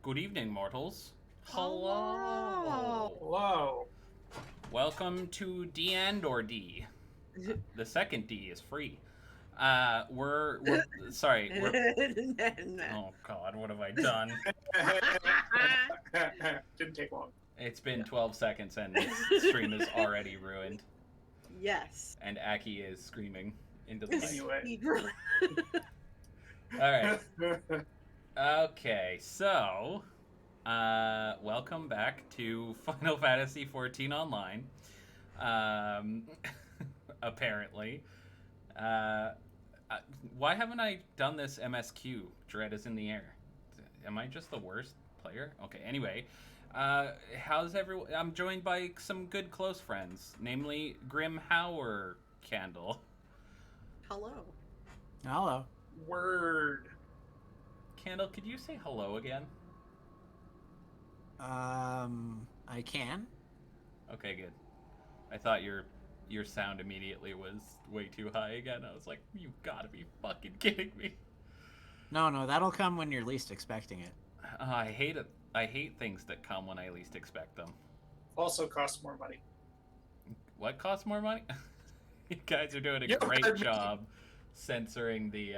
Good evening, mortals. Hello. Hello. Hello. Welcome to D and or D. The second D is free. We're sorry. We're oh God, what have I done? Didn't take long. It's been 12 seconds and this stream is already ruined. Yes. And Aki is screaming into the mic. Anyway. Speedrun. All right. Okay, so welcome back to Final Fantasy XIV Online. Um, apparently. Uh, why haven't I done this MSQ? Dread is in the air. Am I just the worst player? Okay, anyway. How's everyone? I'm joined by some good close friends, namely Grim Hauer Candle. Hello. Hello. Word. Candle, could you say hello again? I can. Okay, good. I thought your sound immediately was way too high again. I was like, you gotta be fucking kidding me. No, that'll come when you're least expecting it. I hate it. I hate things that come when I least expect them. Also costs more money. What costs more money? You guys are doing a Yep, great I mean- job censoring the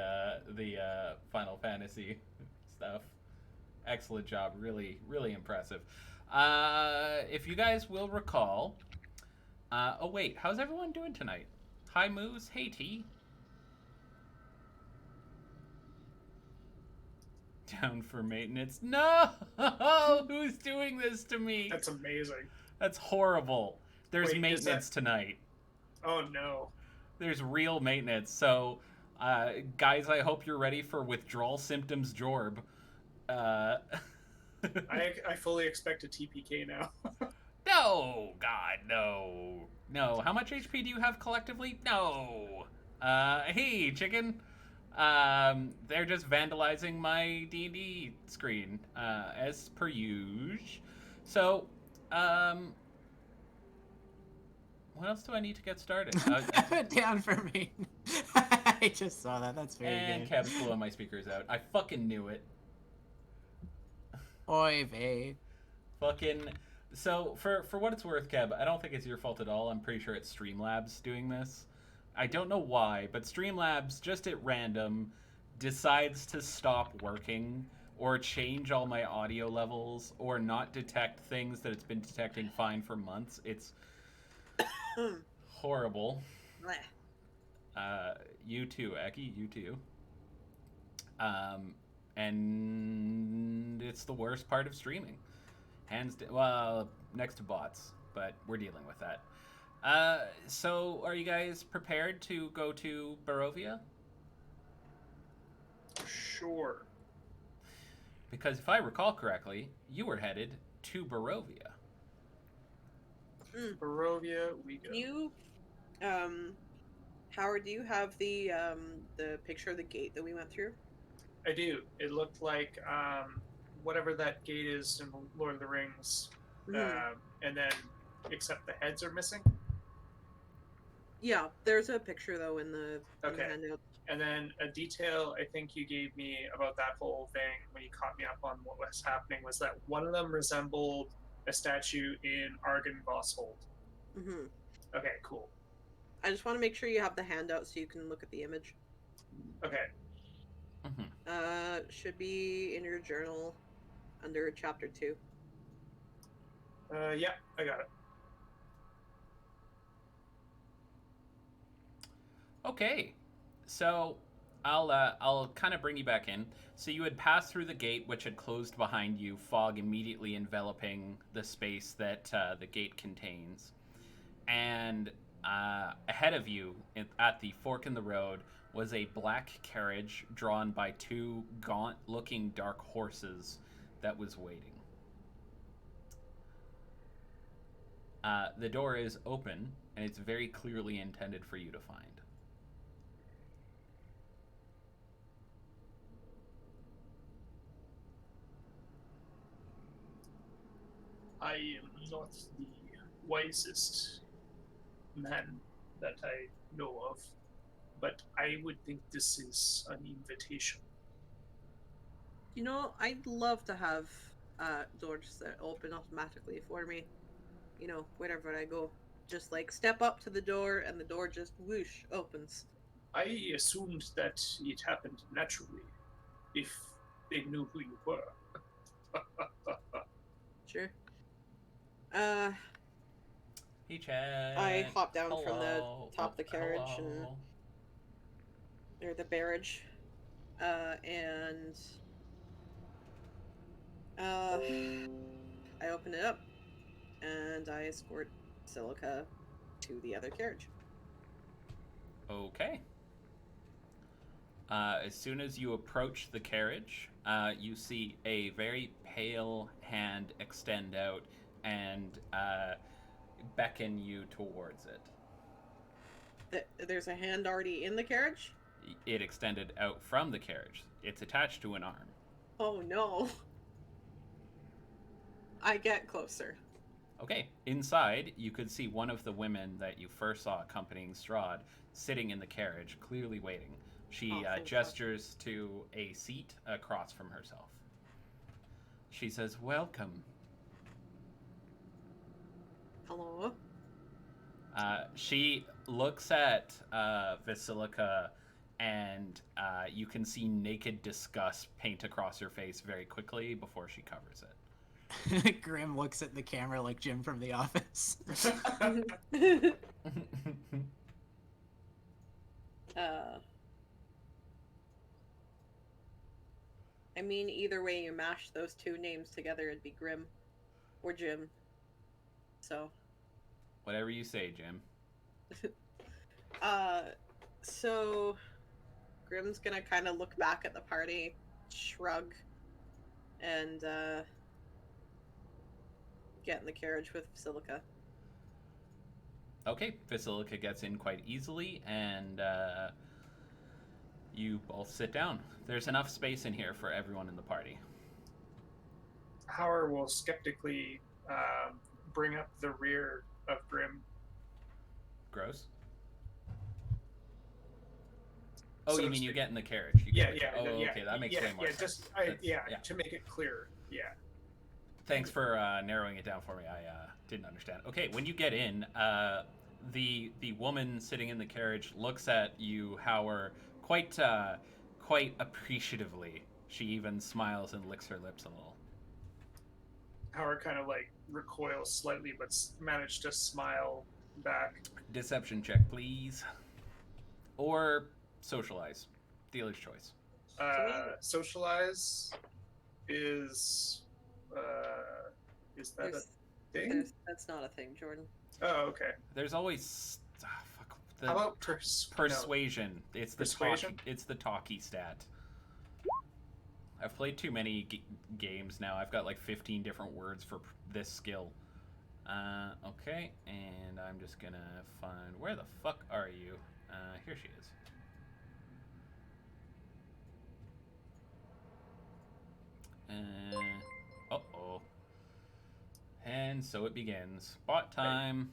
Final Fantasy stuff. Excellent job. Really, really impressive. If you guys will recall, oh wait, how's everyone doing tonight? Hi Moose. Hey T. Down for maintenance. No! Who's doing this to me? That's amazing. That's horrible. There's Wait, is maintenance that- tonight. Oh no. There's real maintenance. So, guys, I hope you're ready for withdrawal symptoms Jorb. I fully expect a TPK now. No! God, no. No. How much HP do you have collectively? No. Hey, chicken. They're just vandalizing my D&D screen, as per usual. So, what else do I need to get started? Down for me. I just saw that. That's very And good. Kev's blowing my speakers out. I fucking knew it. Oy vey. Fucking. So, for what it's worth, Kev, I don't think it's your fault at all. I'm pretty sure it's Streamlabs doing this. I don't know why, but Streamlabs, just at random, decides to stop working or change all my audio levels or not detect things that it's been detecting fine for months. It's horrible. You too, Eki, you too. And it's the worst part of streaming. Well, next to bots, but we're dealing with that. So are you guys prepared to go to Barovia? Sure. Because if I recall correctly, you were headed to Barovia. Barovia, we go. You, Howard, do you have the picture of the gate that we went through? I do. It looked like whatever that gate is in Lord of the Rings. And then, except the heads are missing. Yeah, there's a picture though in the Okay. handout. And then a detail I think you gave me about that whole thing when you caught me up on what was happening was that one of them resembled a statue in Argynvostholt. Mm-hmm. Okay, cool. I just want to make sure you have the handout so you can look at the image. Okay. Mm-hmm. Should be in your journal under chapter 2. Yeah, I got it. Okay, so I'll kind of bring you back in. So you had passed through the gate, which had closed behind you, fog immediately enveloping the space that the gate contains, and ahead of you, at the fork in the road, was a black carriage drawn by two gaunt-looking dark horses that was waiting. The door is open, and it's very clearly intended for you to find. I am not the wisest man that I know of, but I would think this is an invitation. You know, I'd love to have door just open automatically for me. You know, wherever I go. Just like step up to the door and the door just whoosh opens. I assumed that it happened naturally, if they knew who you were. Sure. Hey, Chad. I hop down from the Hello. top of the carriage Hello. or the barrage, and I open it up, and I escort Silica to the other carriage. Okay. As soon as you approach the carriage, you see a very pale hand extend out and beckon you towards it. There's a hand already in the carriage? It extended out from the carriage. It's attached to an arm. Oh no. I get closer. Okay. Inside, you could see one of the women that you first saw accompanying Strahd sitting in the carriage, clearly waiting. She Oh, thank God. gestures to a seat across from herself. She says, "Welcome." Hello? She looks at Vasilica, and you can see naked disgust paint across her face very quickly before she covers it. Grim looks at the camera like Jim from The Office. I mean, either way you mash those two names together, it'd be Grim or Jim. So, Whatever you say, Jim. so Grim's gonna kind of look back at the party, shrug, and get in the carriage with Silica. Okay, Vasilica gets in quite easily, and you both sit down. There's enough space in here for everyone in the party. Howard will skeptically bring up the rear of Grim. Gross. Oh, So you to mean you speak. get in the carriage? You Yeah, get yeah, Oh, yeah, okay, that makes yeah, way more yeah, sense. just That's- to make it clear. Yeah. Thanks for narrowing it down for me. I didn't understand. Okay, when you get in, the woman sitting in the carriage looks at you, Howard, quite appreciatively. She even smiles and licks her lips a little. Howard kind of like recoils slightly, but managed to smile back. Deception check, please. Or socialize. Dealer's choice. Socialize is that a There's- thing? That's not a thing, Jordan. Oh, okay. There's always How about persuasion. It's the Persuasion? It's the talkie stat. I've played too many games now. I've got like 15 different words for this skill. Okay, and I'm just gonna find where the fuck are you? Here she is. Uh-oh. And so it begins. Bot time.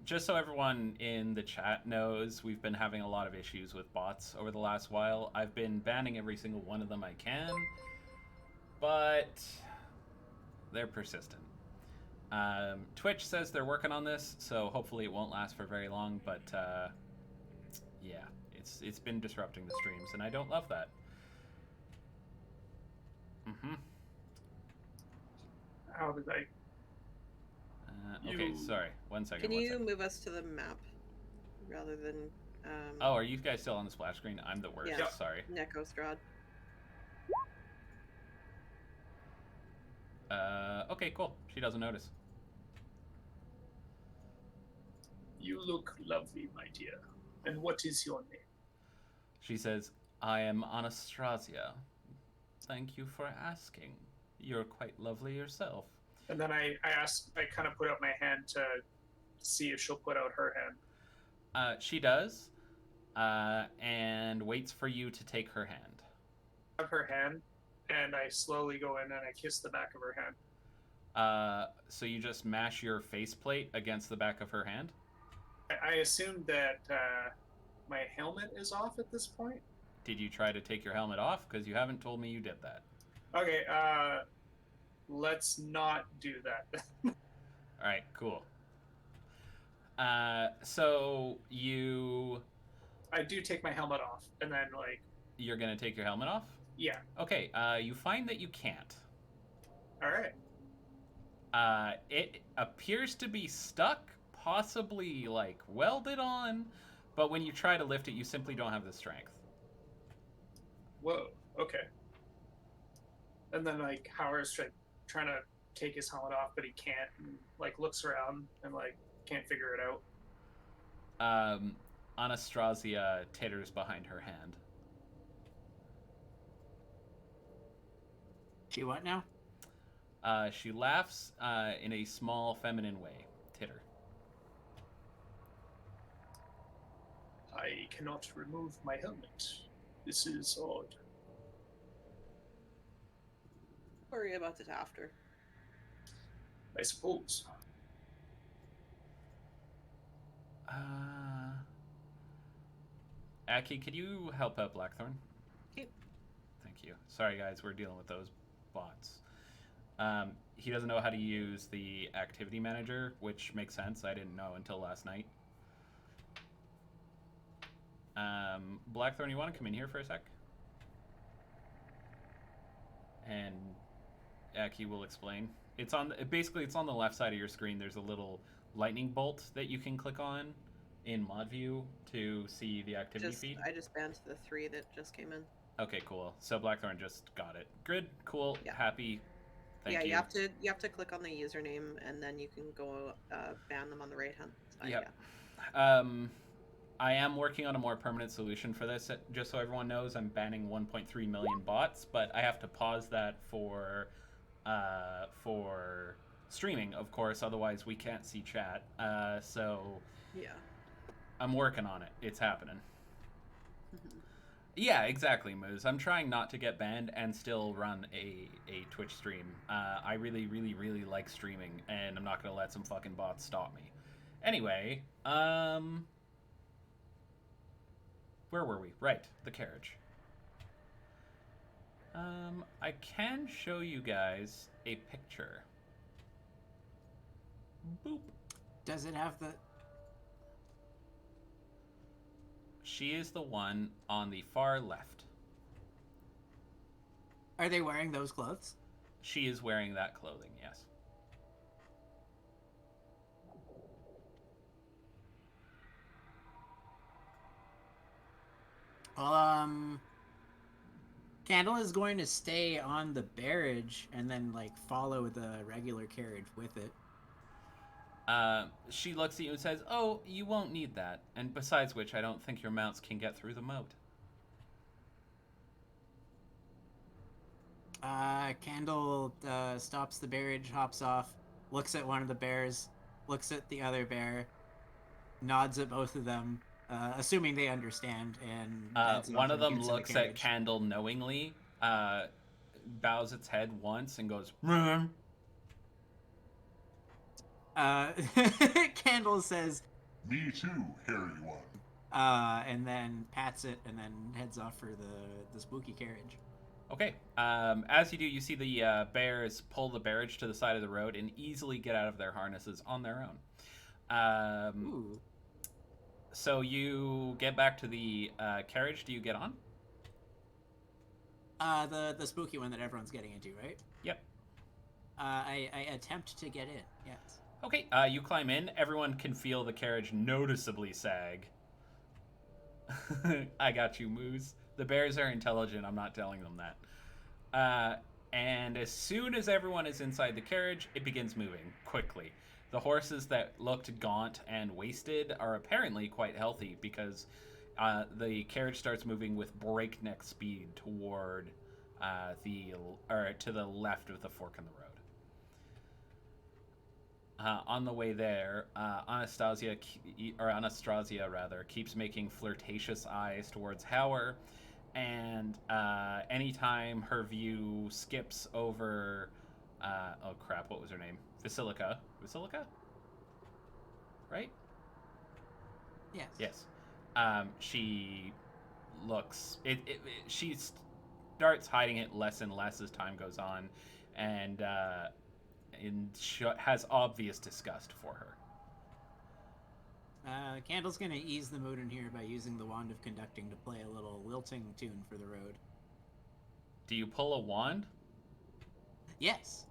Just so everyone in the chat knows, we've been having a lot of issues with bots over the last while. I've been banning every single one of them I can, but they're persistent. Twitch says they're working on this, so hopefully it won't last for very long, but yeah, it's been disrupting the streams, and I don't love that. How did I? Okay, You- sorry. One second. Can one you second. move us to the map rather than Oh, are you guys still on the splash screen? I'm the worst. Yeah. Yep. Sorry. Nekostrad? Okay, cool. She doesn't notice. You look lovely, my dear. And what is your name? She says, "I am Anastasia. Thank you for asking. You're quite lovely yourself." And then I kind of put out my hand to see if she'll put out her hand. She does, and waits for you to take her hand. Of her hand, and I slowly go in and I kiss the back of her hand. So you just mash your faceplate against the back of her hand? I assumed that my helmet is off at this point. Did you try to take your helmet off? Because you haven't told me you did that. Okay, let's not do that. All right, cool. So I do take my helmet off, and then like, you're gonna take your helmet off? yeah. Okay. You find that you can't. All right. It appears to be stuck, possibly like welded on, but when you try to lift it, you simply don't have the strength. Whoa. Okay. And then like Howard's trying to take his helmet off, but he can't. And, like looks around and like can't figure it out. Anastasia titters behind her hand. She what now? She laughs in a small feminine way. Titter. I cannot remove my helmet. This is odd. Worry about it after. I suppose. Aki, could you help out Blackthorn? Okay. Thank you. Sorry, guys, we're dealing with those bots. He doesn't know how to use the activity manager, which makes sense. I didn't know until last night. Blackthorn, you want to come in here for a sec? And Aki will explain. It's on basically it's on the left side of your screen. There's a little lightning bolt that you can click on in mod view to see the activity feed. I just banned the 3 that just came in. Okay, cool. So Blackthorn just got it. Good, cool, Yeah. happy. Thank you. You have to click on the username and then you can go ban them on the right hand side. Yep. Yeah. I am working on a more permanent solution for this. Just so everyone knows, I'm banning 1.3 million bots, but I have to pause that for streaming, of course. Otherwise, we can't see chat. So Yeah. I'm working on it. It's happening. Mhm. Yeah, exactly, Moose. I'm trying not to get banned and still run a Twitch stream. I really, really, really like streaming, and I'm not gonna let some fucking bots stop me. Anyway, where were we? Right, the carriage. I can show you guys a picture. Boop. Does it have the? She is the one on the far left. Are they wearing those clothes? She is wearing that clothing, yes. Well, Candle is going to stay on the barrage and then like follow the regular carriage with it. She looks at you and says, "Oh, you won't need that. And besides which, I don't think your mounts can get through the moat." Candle stops the barrage, hops off, looks at one of the bears, looks at the other bear, nods at both of them, assuming they understand, and one of them looks at Candle knowingly, bows its head once, and goes, "Rrr." Candle says, "Me too, hairy one." And then pats it, and then heads off for the spooky carriage. Okay. As you do, you see the bears pull the barrage to the side of the road and easily get out of their harnesses on their own. Ooh. So you get back to the carriage. Do you get on? The spooky one that everyone's getting into, right? Yep. I attempt to get in. Yes. Okay. You climb in. Everyone can feel the carriage noticeably sag. I got you, Moose. The bears are intelligent. I'm not telling them that. And as soon as everyone is inside the carriage, it begins moving quickly. The horses that looked gaunt and wasted are apparently quite healthy because the carriage starts moving with breakneck speed toward to the left of the fork in the road. On the way there, Anastasia keeps making flirtatious eyes towards Hauer, and anytime her view skips over, oh crap, what was her name? Basilica, right? Yes. Yes. She looks. She's starts hiding it less and less as time goes on, and has obvious disgust for her. Candle's gonna ease the mood in here by using the Wand of Conducting to play a little lilting tune for the road. Do you pull a wand? Yes.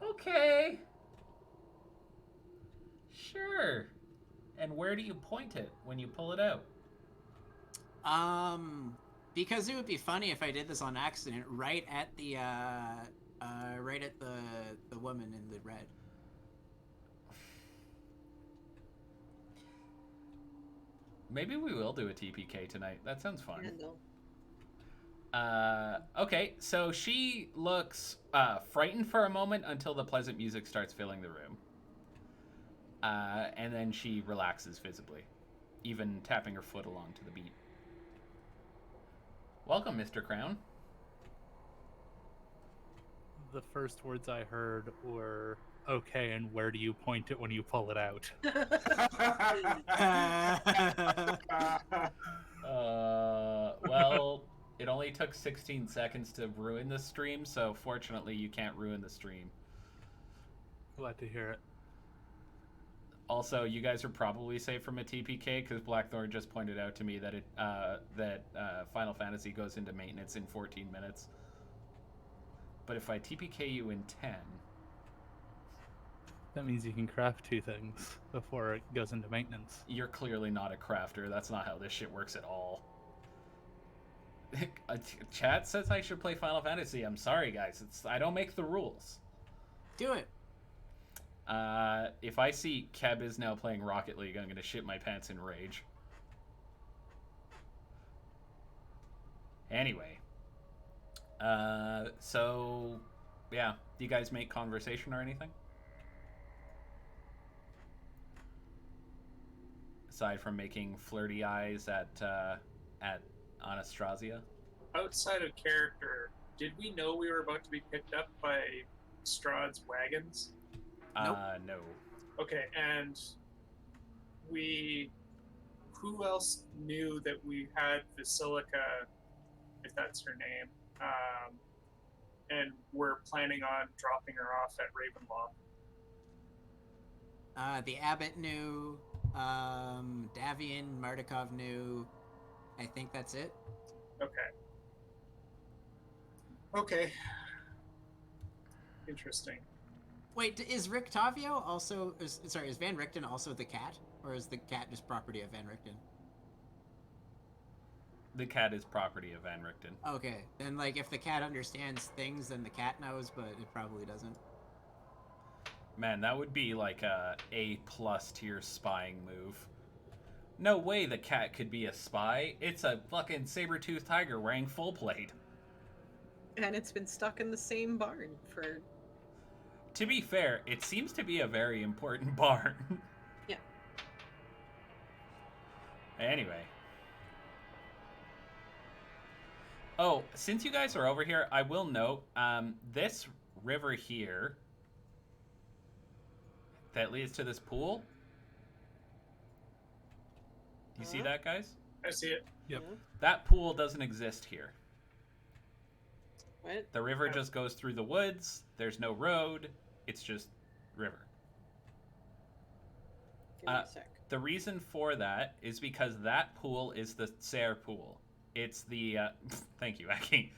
Okay. Sure. And where do you point it when you pull it out? Because it would be funny if I did this on accident, right at the woman in the red. Maybe we will do a TPK tonight. That sounds fun. Yeah, no. Okay, so she looks frightened for a moment until the pleasant music starts filling the room. And then she relaxes visibly, even tapping her foot along to the beat. Welcome, Mr. Crown. The first words I heard were, okay, and where do you point it when you pull it out? Well, it only took 16 seconds to ruin the stream, so fortunately you can't ruin the stream. Glad to hear it. Also, you guys are probably safe from a TPK because Blackthorn just pointed out to me that Final Fantasy goes into maintenance in 14 minutes. But if I TPK you in 10... That means you can craft 2 things before it goes into maintenance. You're clearly not a crafter. That's not how this shit works at all. Chat says I should play Final Fantasy. I'm sorry, guys. I don't make the rules. Do it. If I see Keb is now playing Rocket League, I'm going to shit my pants in rage. Anyway. So, yeah. Do you guys make conversation or anything? Aside from making flirty eyes at Anastasia? Outside of character, did we know we were about to be picked up by Strahd's wagons? No. Okay, and who else knew that we had Basilica, if that's her name, and we're planning on dropping her off at Ravenloft? The abbot knew. Davian Mardukov knew. I think that's it. Okay. Interesting. Wait, is Rictavio also? Is Van Richten also the cat, or is the cat just property of Van Richten? The cat is property of Van Richten. Okay, then like if the cat understands things, then the cat knows, but it probably doesn't. Man, that would be like a A+ tier spying move. No way the cat could be a spy. It's a fucking saber-toothed tiger wearing full plate. And it's been stuck in the same barn for... To be fair, it seems to be a very important barn. Yeah. Anyway. Oh, since you guys are over here, I will note, this river here that leads to this pool. Do you see that, guys? I see it. Yep. Yeah. That pool doesn't exist here. What? The river just goes through the woods. There's no road. It's just river. Give me a sec. The reason for that is because that pool is the Serre pool. It's the... thank you, Aki.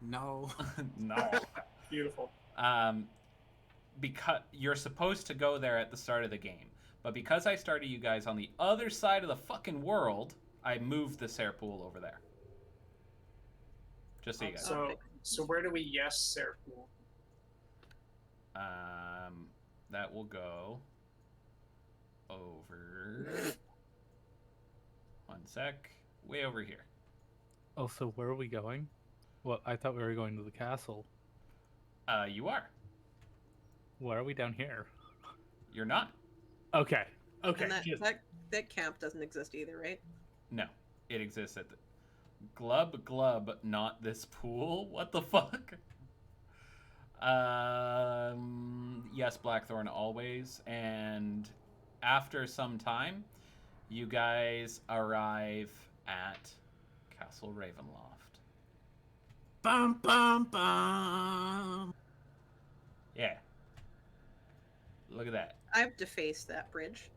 No. No. Beautiful. Because you're supposed to go there at the start of the game. But because I started you guys on the other side of the fucking world, I moved the Serre pool over there. Just so you guys know. So where do we yes Serpool? That will go over... One sec. Way over here. Oh, so where are we going? Well, I thought we were going to the castle. You are. Why are we down here? You're not. Okay. Okay. And just- that camp doesn't exist either, right? No. It exists at the... Glub, glub, not this pool? What the fuck? Yes, Blackthorn always. And after some time, you guys arrive at Castle Ravenloft. Bum bum bum. Yeah. Look at that. I've defaced that bridge.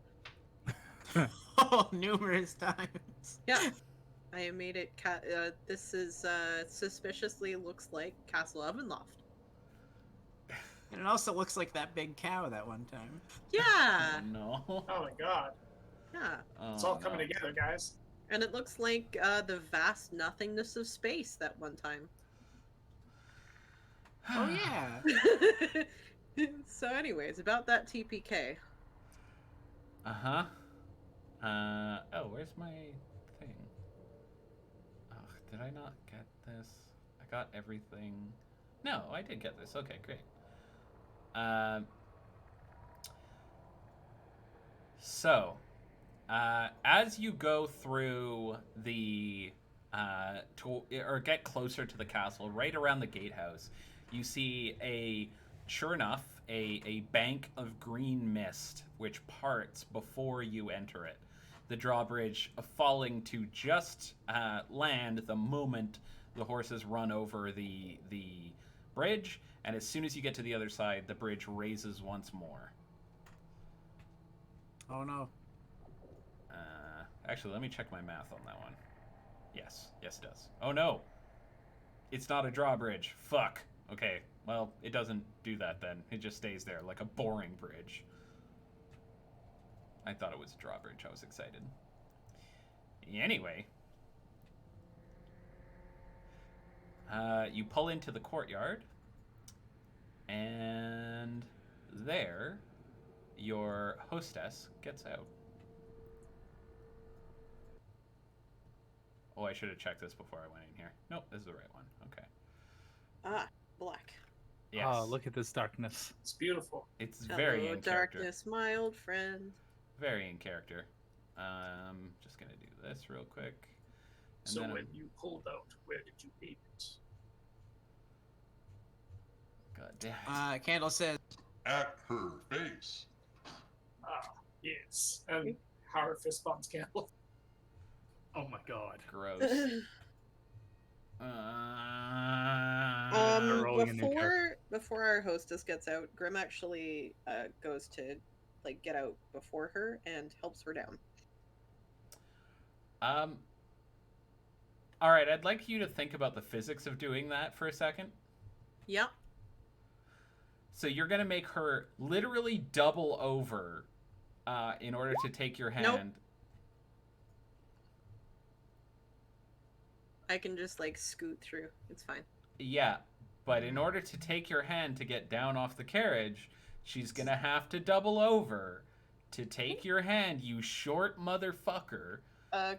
Oh, numerous times. Yeah. I made it. This is suspiciously looks like Castle Ovenloft. And it also looks like that big cow that one time. Yeah. Oh no. Oh my god. Yeah. It's all Oh, coming no. together, guys. And it looks like the vast nothingness of space that one time. Oh yeah. So, anyways, about that TPK. Uh-huh. Oh, where's my thing? Oh, did I not get this? I got everything. No, I did get this. Okay, great. So, as you go through the or get closer to the castle, right around the gatehouse, you see sure enough, a bank of green mist which parts before you enter it. The drawbridge falling to just land the moment the horses run over the bridge, and as soon as you get to the other side, the bridge raises once more. Oh no. Actually, let me check my math on that one. Yes, it does. Oh no, it's not a drawbridge. Fuck. Okay, well, it doesn't do that then. It just stays there like a boring bridge. I thought it was a drawbridge. I was excited. Anyway, you pull into the courtyard, and there, your hostess gets out. Oh, I should have checked this before I went in here. Nope, this is the right one. Okay. Ah, black. Yes. Oh, look at this darkness. It's beautiful. It's very Hello, in character. darkness, my old friend. Very in character. Just gonna do this real quick. And So then when you pulled out, where did you leave it? God damn it. Candle says, At her face. Ah, yes. And Howard fist bumps Campbell. Oh my god. Gross. rolling a new character. Before our hostess gets out, Grim actually goes to get out before her and helps her down. All right, I'd like you to think about the physics of doing that for a second. Yep. So you're gonna make her literally double over in order to take your hand. Nope. I can just scoot through. It's fine. Yeah, but in order to take your hand to get down off the carriage, she's gonna have to double over to take your hand, you short motherfucker.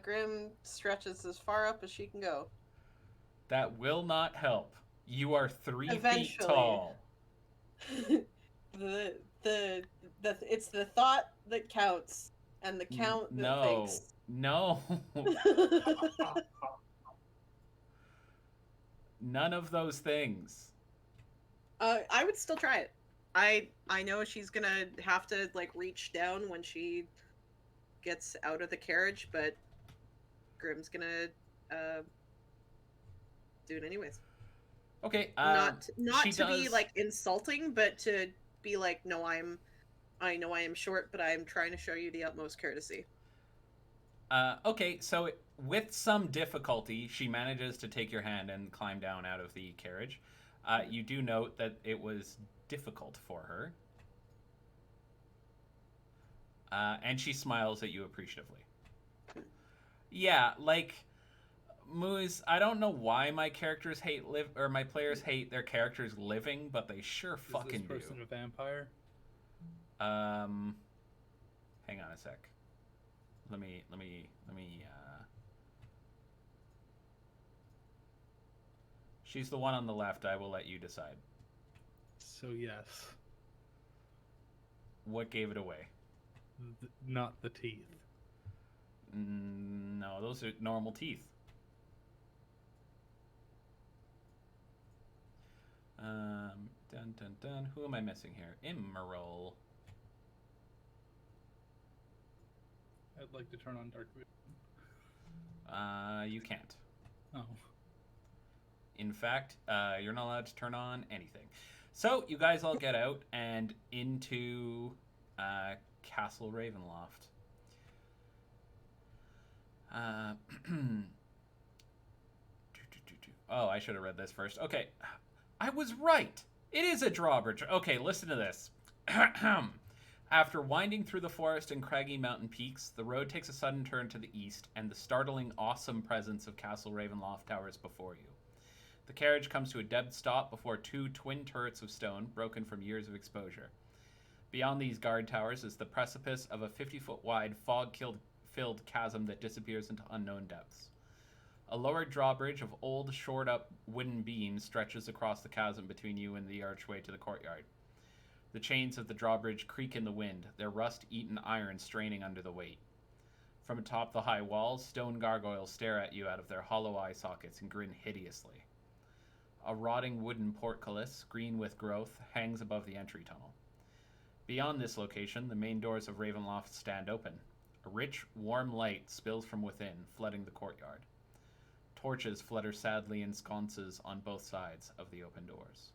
Grim stretches as far up as she can go. That will not help. You are 3 feet Eventually. tall. It's the thought that counts, and the count that No. thinks. No. None of those things. I would still try it. I know she's gonna have to reach down when she gets out of the carriage, but Grim's gonna do it anyways. Okay. Not she to be does- insulting, but to be no, I know I am short, but I'm trying to show you the utmost courtesy. Okay, so with some difficulty, she manages to take your hand and climb down out of the carriage. You do note that it was difficult for her. And she smiles at you appreciatively. Yeah, Moose, I don't know why my characters my players hate their characters living, but they sure fucking Is this person do. a vampire? Hang on a sec. Let me She's the one on the left. I will let you decide. So yes. What gave it away? Not the teeth. No, those are normal teeth. Dun dun dun. Who am I missing here? Immoral. I'd like to turn on dark vision. You can't. Oh. In fact, you're not allowed to turn on anything. So you guys all get out and into Castle Ravenloft. Oh, I should have read this first. Okay, I was right. It is a drawbridge. Okay, listen to this. After winding through the forest and craggy mountain peaks, the road takes a sudden turn to the east, and the startling, awesome presence of Castle Ravenloft towers before you. The carriage comes to a dead stop before two twin turrets of stone, broken from years of exposure. Beyond these guard towers is the precipice of a 50-foot wide, fog-filled chasm that disappears into unknown depths. A lowered drawbridge of old, shored-up wooden beams stretches across the chasm between you and the archway to the courtyard. The chains of the drawbridge creak in the wind, their rust-eaten iron straining under the weight. From atop the high walls, stone gargoyles stare at you out of their hollow eye sockets and grin hideously. A rotting wooden portcullis, green with growth, hangs above the entry tunnel. Beyond this location, the main doors of Ravenloft stand open. A rich, warm light spills from within, flooding the courtyard. Torches flutter sadly in sconces on both sides of the open doors.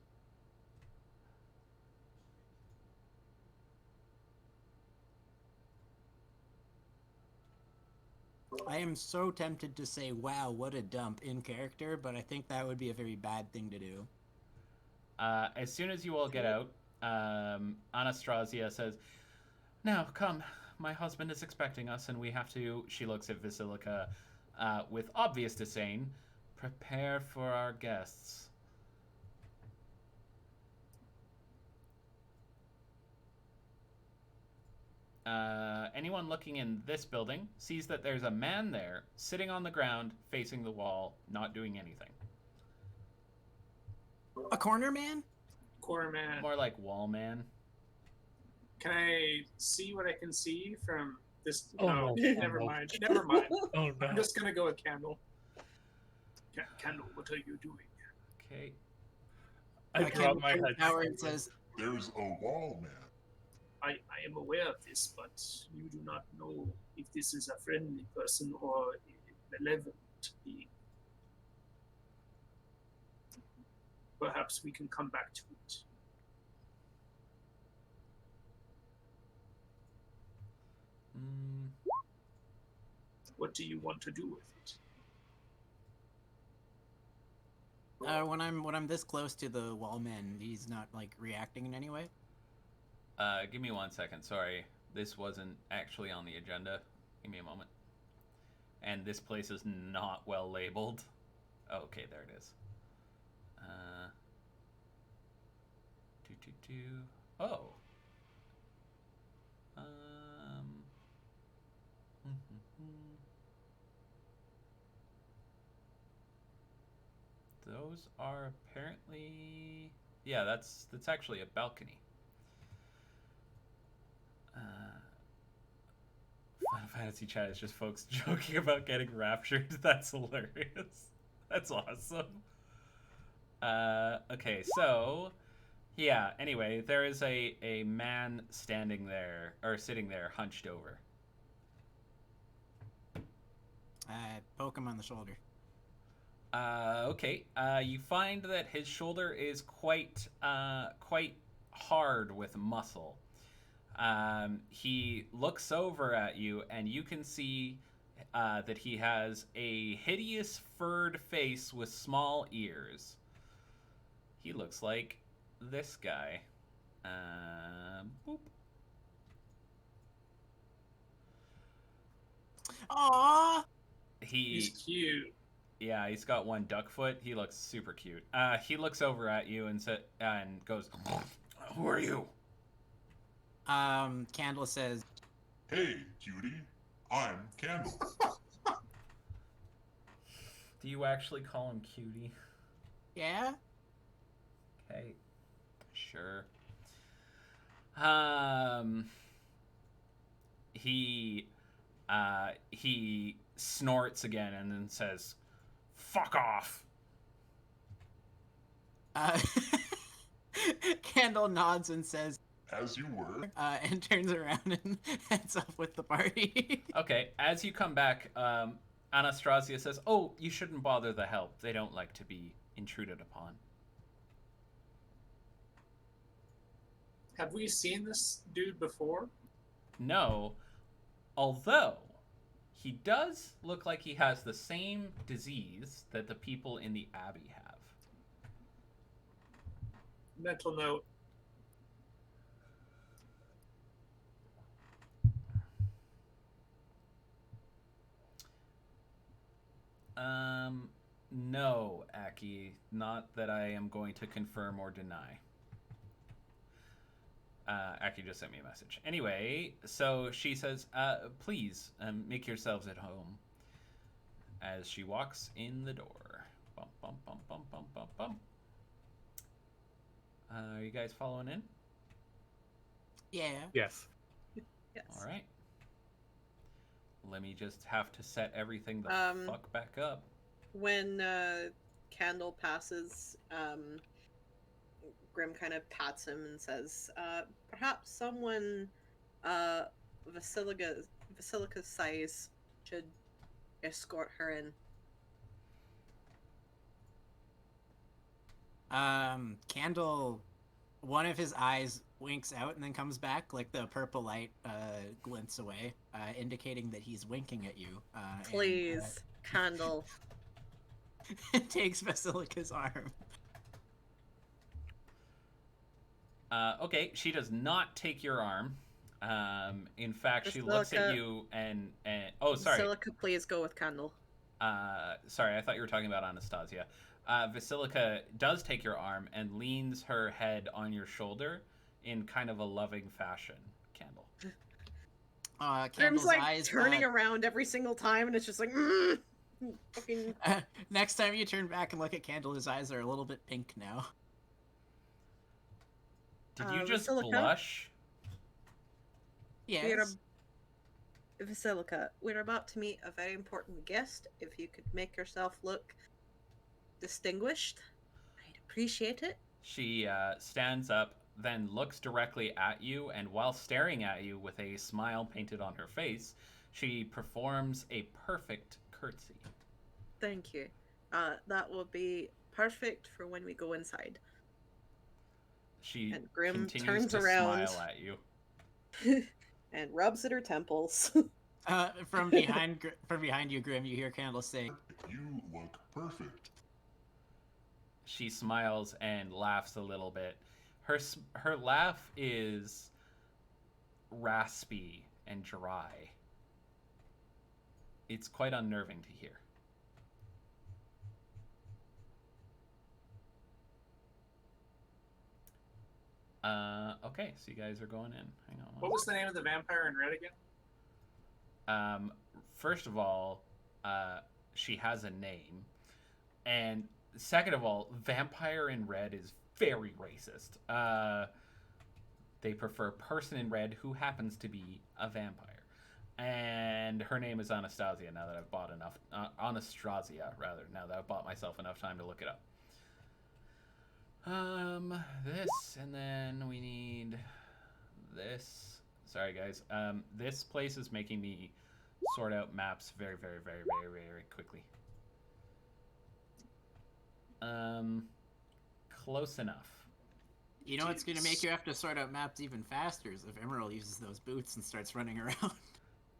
I am so tempted to say, wow, what a dump in character, but I think that would be a very bad thing to do. As soon as you all get out, Anastasia says, "Now, come. My husband is expecting us, and we have to," she looks at Vasilika with obvious disdain, "prepare for our guests." Anyone looking in this building sees that there's a man there, sitting on the ground, facing the wall, not doing anything. A corner man? Corner man. More like wall man. Can I see what I can see from this? Oh, no, no. never mind. Never mind. Oh no. I'm just gonna go with Candle. Candle, what are you doing? Okay. I drop my head. Howard says, There's a wall man. I am aware of this, but you do not know if this is a friendly person or a malevolent being. Perhaps we can come back to it. What do you want to do with it? when I'm this close to the wall man, he's not like reacting in any way. Give me 1 second. Sorry, this wasn't actually on the agenda. Give me a moment. And this place is not well labeled. Oh, okay, there it is. Oh. Those are apparently... Yeah, that's actually a balcony. Final Fantasy chat is just folks joking about getting raptured. That's hilarious. That's awesome. Okay, so... Yeah, anyway, there is a man standing there, or sitting there, hunched over. I poke him on the shoulder. Okay, you find that his shoulder is quite hard with muscle. He looks over at you, and you can see that he has a hideous furred face with small ears. He looks like this guy. Boop. Aww! He's cute. Yeah, he's got one duck foot. He looks super cute. He looks over at you and goes, "Who are you?" Candle says, Hey, cutie. I'm Candle. Do you actually call him cutie? yeah? Okay, sure. He snorts again and then says, "Fuck off." Candle nods and says, As you were. And turns around and heads off with the party. Okay, as you come back, Anastasia says, "Oh, you shouldn't bother the help. They don't like to be intruded upon." Have we seen this dude before? No, although he does look like he has the same disease that the people in the Abbey have. Mental note. No, Aki, not that I am going to confirm or deny. Aki just sent me a message. Anyway, so she says, please, make yourselves at home. As she walks in the door. Bump, bump, bump, bump, bump, bump, bump. Are you guys following in? Yeah. Yes. Yes. All right. Let me just have to set everything the fuck back up. When Candle passes, Grim kind of pats him and says, perhaps someone Basilica's size should escort her in. Candle, one of his eyes winks out and then comes back, like the purple light glints away, indicating that he's winking at you. Please, Candle. And takes Basilica's arm. Okay, she does not take your arm. In fact, she looks at you and oh, sorry. Basilica, please go with Candle. Sorry, I thought you were talking about Anastasia. Basilica does take your arm and leans her head on your shoulder in kind of a loving fashion. Candle. Grim's Candle's like eyes turning around every single time, and it's just like, fucking. Next time you turn back and look at Candle, his eyes are a little bit pink now. Did you just Basilica? blush? Yes. Basilica, we're about to meet a very important guest. If you could make yourself look distinguished, I'd appreciate it. She stands up, then looks directly at you, and while staring at you with a smile painted on her face, she performs a perfect curtsy. Thank you. That will be perfect for when we go inside. She And Grim continues turns to around. smile at you. And rubs at her temples. From behind you, Grim, you hear Candle say, You look perfect. She smiles and laughs a little bit. Her laugh is raspy and dry. It's quite unnerving to hear. Okay, so you guys are going in. Hang on. What was the name of the vampire in red again? First of all, she has a name, and second of all, vampire in red is very racist. They prefer person in red who happens to be a vampire, and her name is Anastasia. Now that I've bought enough, Anastasia rather. Now that I've bought myself enough time to look it up. This, and then we need this. Sorry, guys. This place is making me sort out maps very, very, very, very, very quickly. Close enough. You know what's going to make you have to sort out maps even faster is if Emerald uses those boots and starts running around.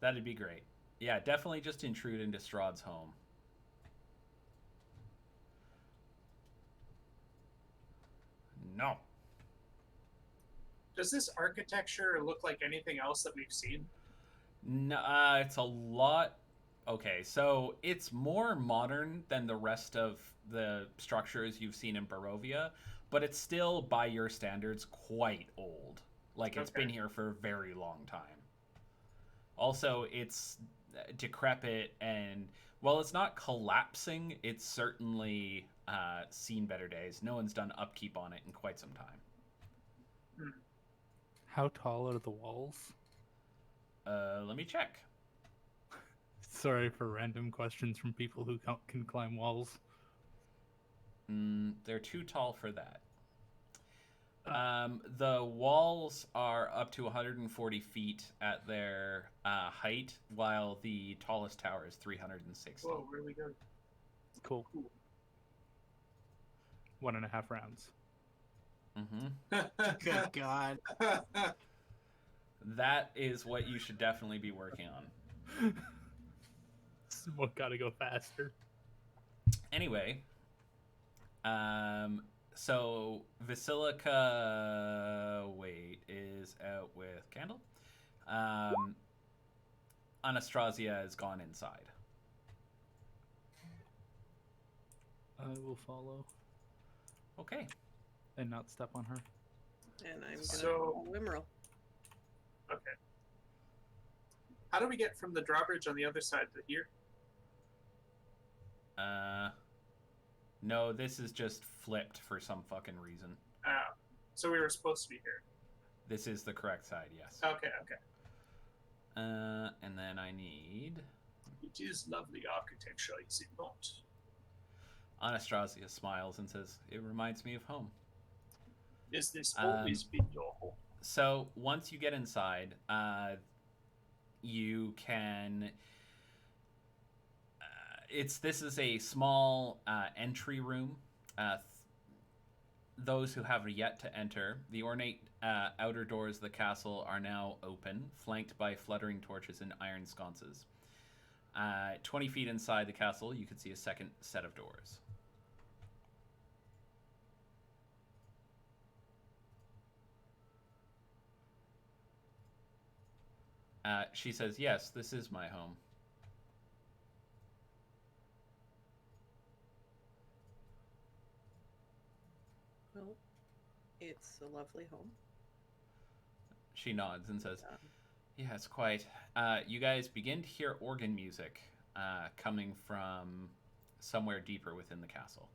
That'd be great. Yeah, definitely just intrude into Strahd's home. No. Does this architecture look like anything else that we've seen? No, it's a lot. Okay, so it's more modern than the rest of the structures you've seen in Barovia, but it's still, by your standards, quite old. Like, it's been here for a very long time. Also, it's decrepit, and while it's not collapsing, it's certainly seen better days. No one's done upkeep on it in quite some time. How tall are the walls? Let me check. Sorry for random questions from people who can climb walls. They're too tall for that. The walls are up to 140 feet at their height, while the tallest tower is 360. Whoa, really good. Cool. Cool. 1.5 rounds. Mm-hmm. Good God. That is what you should definitely be working on. Someone gotta go faster. Anyway, so Vasilica, is out with Candle. Anastasia has gone inside. I will follow Okay. and not step on her. And I'm gonna So- follow Emerald. Okay. How do we get from the drawbridge on the other side to here? No, this is just flipped for some fucking reason. So we were supposed to be here. This is the correct side, yes. Okay. And then I need It is lovely architecture, is it not? Anastasia smiles and says, "It reminds me of home." Is this always been your home? So once you get inside, you can. This is a small entry room. Those who have yet to enter, the ornate outer doors of the castle are now open, flanked by fluttering torches and iron sconces. 20 feet inside the castle, you can see a second set of doors. She says, "Yes, this is my home." Well, it's a lovely home. She nods and says, Um, "Yes, quite. You guys begin to hear organ music coming from somewhere deeper within the castle."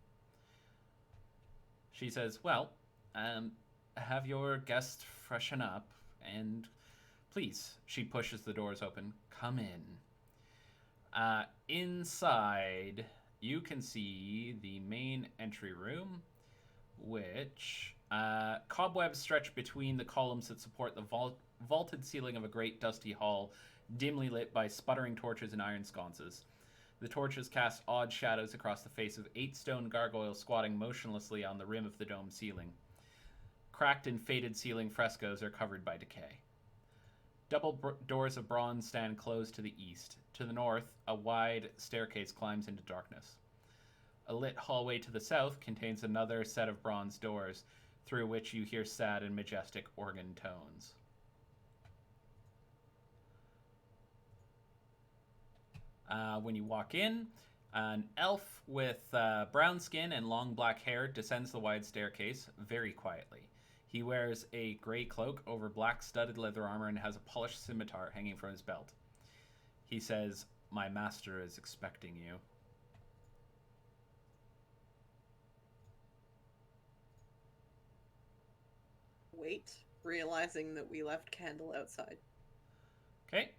She says, "Well, have your guests freshen up and please," she pushes the doors open, "come in." Inside, you can see the main entry room, which cobwebs stretch between the columns that support the vaulted ceiling of a great dusty hall, dimly lit by sputtering torches and iron sconces. The torches cast odd shadows across the face of 8 stone gargoyles squatting motionlessly on the rim of the dome ceiling. Cracked and faded ceiling frescoes are covered by decay. Double doors of bronze stand closed to the east. To the north, a wide staircase climbs into darkness. A lit hallway to the south contains another set of bronze doors, through which you hear sad and majestic organ tones. When you walk in, an elf with brown skin and long black hair descends the wide staircase very quietly. He wears a gray cloak over black studded leather armor and has a polished scimitar hanging from his belt. He says, "My master is expecting you." Wait, realizing that we left Candle outside. Okay.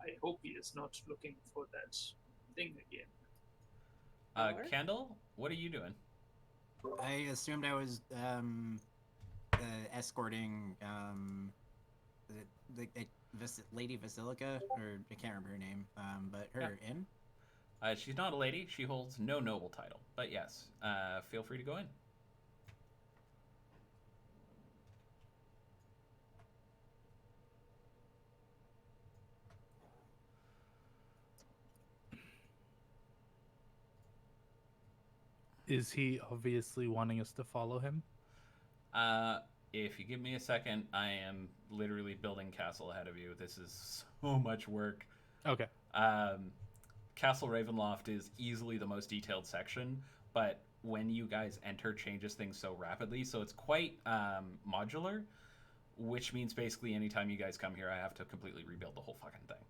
I hope he is not looking for that thing again. Alright. Candle, what are you doing? I assumed I was escorting Lady Vasilica, or I can't remember her name, but her in. She's not a lady. She holds no noble title. But yes, feel free to go in. Is he obviously wanting us to follow him? If you give me a second, I am literally building castle ahead of you. This is so much work. Okay. Castle Ravenloft is easily the most detailed section, but when you guys enter, changes things so rapidly. So it's quite modular, which means basically anytime you guys come here, I have to completely rebuild the whole fucking thing.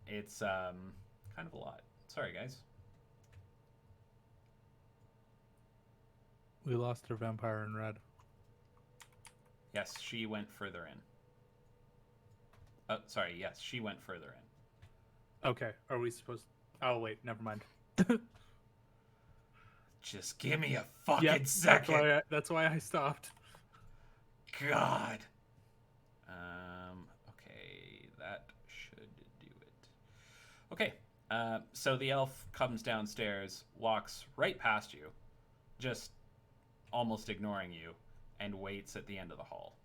It's kind of a lot. Sorry, guys. We lost our vampire in red. Yes, she went further in. Oh, sorry. Yes, she went further in. Okay. Are we supposed? Oh wait, never mind. Just give me a fucking Yep, second. That's why I stopped. God. Okay, that should do it. Okay, so the elf comes downstairs, walks right past you, just almost ignoring you, and waits at the end of the hall.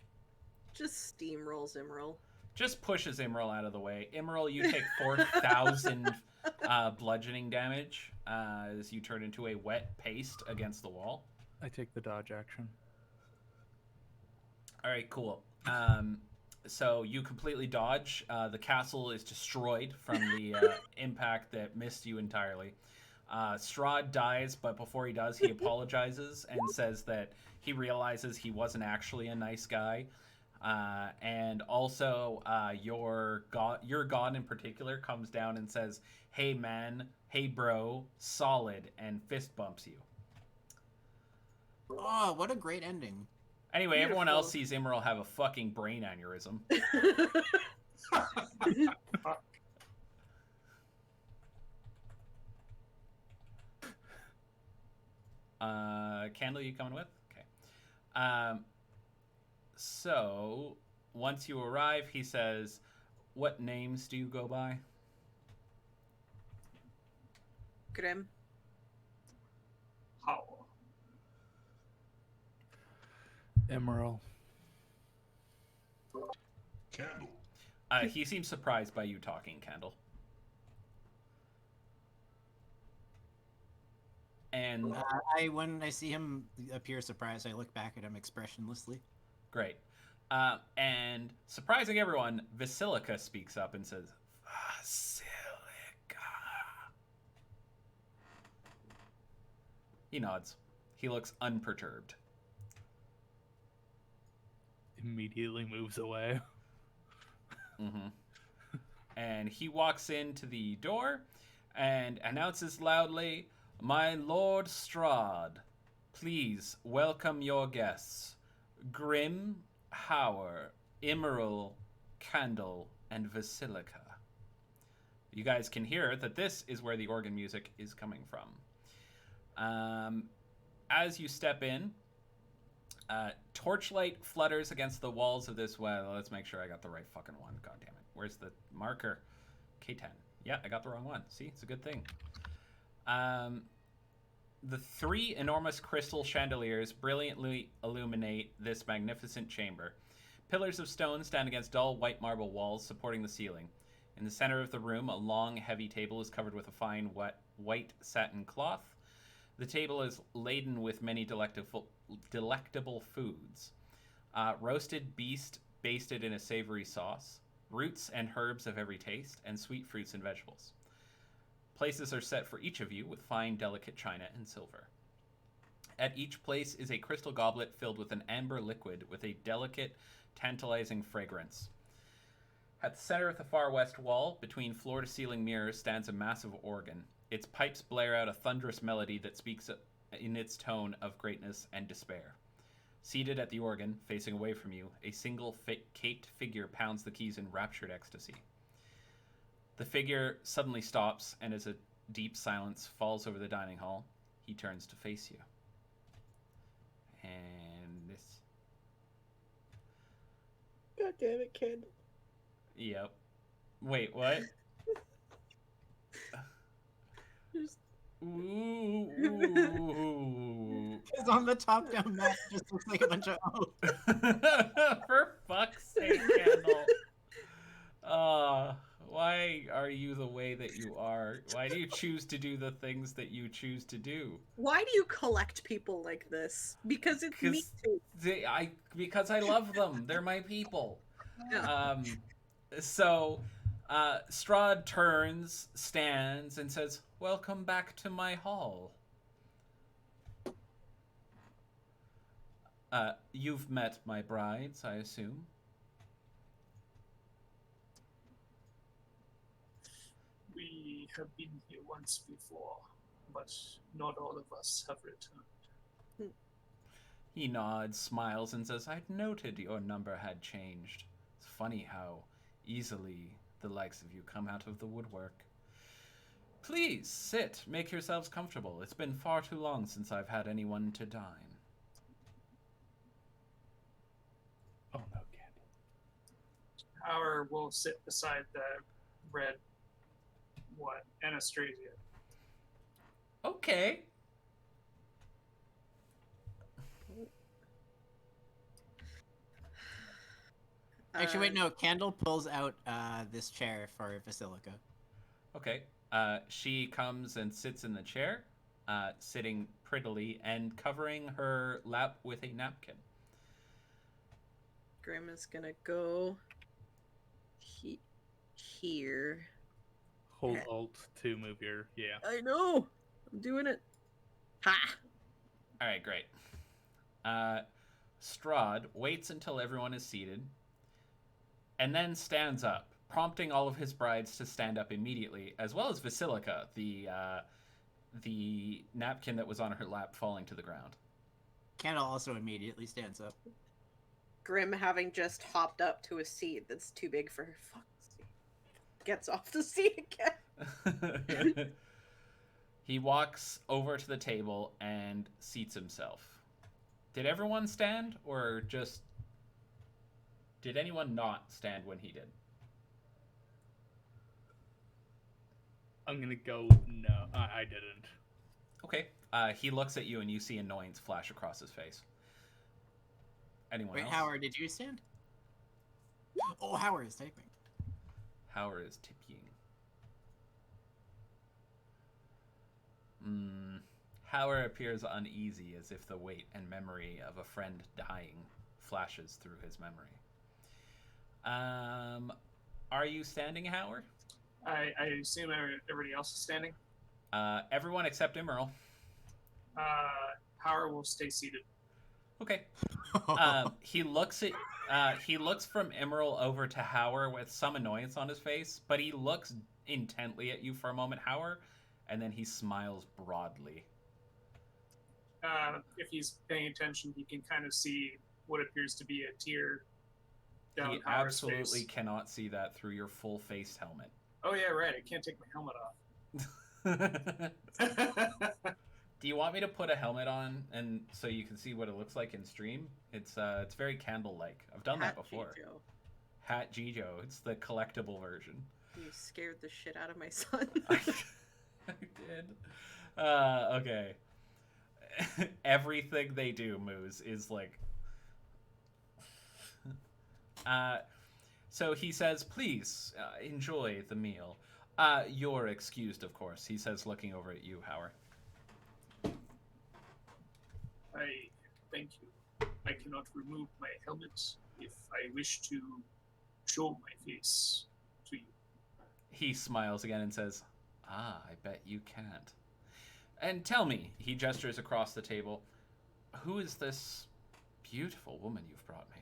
Just steamrolls Emerald. Just pushes Imral out of the way. Imral, you take 4,000 bludgeoning damage as you turn into a wet paste against the wall. I take the dodge action. All right, cool. So you completely dodge. The castle is destroyed from the impact that missed you entirely. Strahd dies, but before he does, he apologizes and says that he realizes he wasn't actually a nice guy. And also, your god in particular comes down and says, "Hey man, hey bro, solid," and fist bumps you. Oh, what a great ending. Anyway, everyone Beautiful. else sees Imral have a fucking brain aneurysm. Candle, you coming with? Okay. So once you arrive, he says, "What names do you go by?" Grim. How? Emerald. Candle. He seems surprised by you talking, Candle. And When I see him appear surprised, I look back at him expressionlessly. great. And surprising everyone, Vasilica speaks up and says, "Vasilica." He nods. He looks unperturbed. Immediately moves away. Mm-hmm. And he walks into the door and announces loudly, "My Lord Strahd, please welcome your guests, Grim, Hauer, Imral, Candle, and Vasilica." You guys can hear that this is where the organ music is coming from. As you step in, torchlight flutters against the walls of this. Well, let's make sure I got the right fucking one. God damn it. Where's the marker? K10. Yeah, I got the wrong one. See, it's a good thing. The three enormous crystal chandeliers brilliantly illuminate this magnificent chamber. Pillars of stone stand against dull white marble walls supporting the ceiling. In the center of the room, a long, heavy table is covered with a fine, white satin cloth. The table is laden with many delectable foods. Roasted beast basted in a savory sauce, roots and herbs of every taste, and sweet fruits and vegetables. Places are set for each of you with fine, delicate china and silver. At each place is a crystal goblet filled with an amber liquid with a delicate, tantalizing fragrance. At the center of the far west wall, between floor-to-ceiling mirrors, stands a massive organ. Its pipes blare out a thunderous melody that speaks in its tone of greatness and despair. Seated at the organ, facing away from you, a single caped figure pounds the keys in raptured ecstasy. The figure suddenly stops, and as a deep silence falls over the dining hall, he turns to face you. And this... God damn it, Candle. Yep. Wait, what? Just... Ooh. Because on the top-down map, it just looks like a bunch of For fuck's sake, Candle. Why are you the way that you are? Why do you choose to do the things that you choose to do? Why do you collect people like this? Because it's me too. Because I love them. They're my people. Yeah. So Strahd turns, stands, and says, "Welcome back to my hall. You've met my brides, I assume." We have been here once before, but not all of us have returned. He nods, smiles, and says, "I'd noted your number had changed. It's funny how easily the likes of you come out of the woodwork." Please sit. Make yourselves comfortable. It's been far too long since I've had anyone to dine. Oh no, Candle. Howard will sit beside the red, Anastasia. Okay. Actually, wait, no. Candle pulls out this chair for Basilica. Okay. She comes and sits in the chair, sitting prettily and covering her lap with a napkin. Grim is gonna go here. Hold Alt to move your I know. I'm doing it. Ha! All right, great. Strahd waits until everyone is seated, and then stands up, prompting all of his brides to stand up immediately, as well as Basilica, the napkin that was on her lap falling to the ground. Candle also immediately stands up. Grim, having just hopped up to a seat that's too big for her fucking seat, gets off the seat again. He walks over to the table and seats himself. Did everyone stand, or just... Did anyone not stand when he did? I'm gonna go no. I didn't. Okay. He looks at you and you see annoyance flash across his face. Anyone Wait, else? Howard, did you stand? Oh, Howard is typing. Howard is tipping. Howard appears uneasy, as if the weight and memory of a friend dying flashes through his memory. Are you standing, Howard? I assume everybody else is standing. Everyone except Emerald. Howard will stay seated. Okay. He looks from Emerald over to Howard with some annoyance on his face, but he looks intently at you for a moment, Howard, and then he smiles broadly. If he's paying attention, he can kind of see what appears to be a tear down He Howard's absolutely face. cannot see that through your full-faced helmet. Oh yeah, right. I can't take my helmet off. Do you want me to put a helmet on and so you can see what it looks like in stream? It's very candle-like. I've done that before. Jijo. Hat Jijo. It's the collectible version. You scared the shit out of my son. I did. Okay. Everything they do, Moose, is like... So he says, please, enjoy the meal. You're excused, of course, he says, looking over at you, Howard. I thank you. I cannot remove my helmet if I wish to show my face to you. He smiles again and says, I bet you can't. And tell me, he gestures across the table, who is this beautiful woman you've brought me?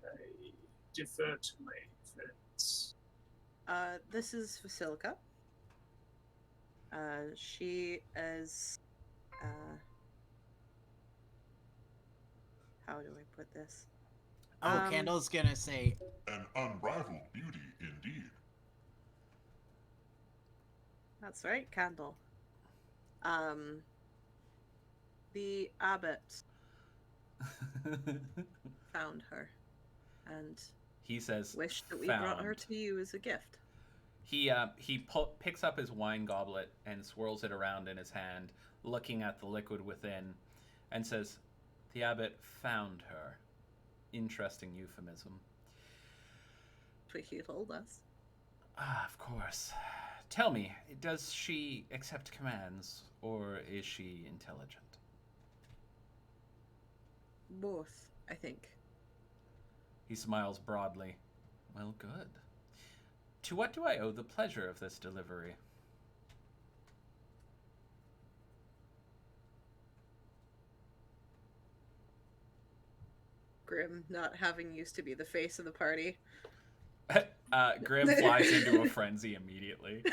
I defer to my friends. This is Basilica. She is, how do I put this? Oh, Candle's gonna say, An unrivaled beauty indeed. That's right, Candle. The abbot found her and He says, wished that we brought her found. to you as a gift. He picks up his wine goblet and swirls it around in his hand, looking at the liquid within, and says, the abbot found her. Interesting euphemism. What he told us. Ah, of course. Tell me, does she accept commands, or is she intelligent? Both, I think. He smiles broadly. Well, good. To what do I owe the pleasure of this delivery? Grim, not having used to be the face of the party. Grim flies into a frenzy immediately.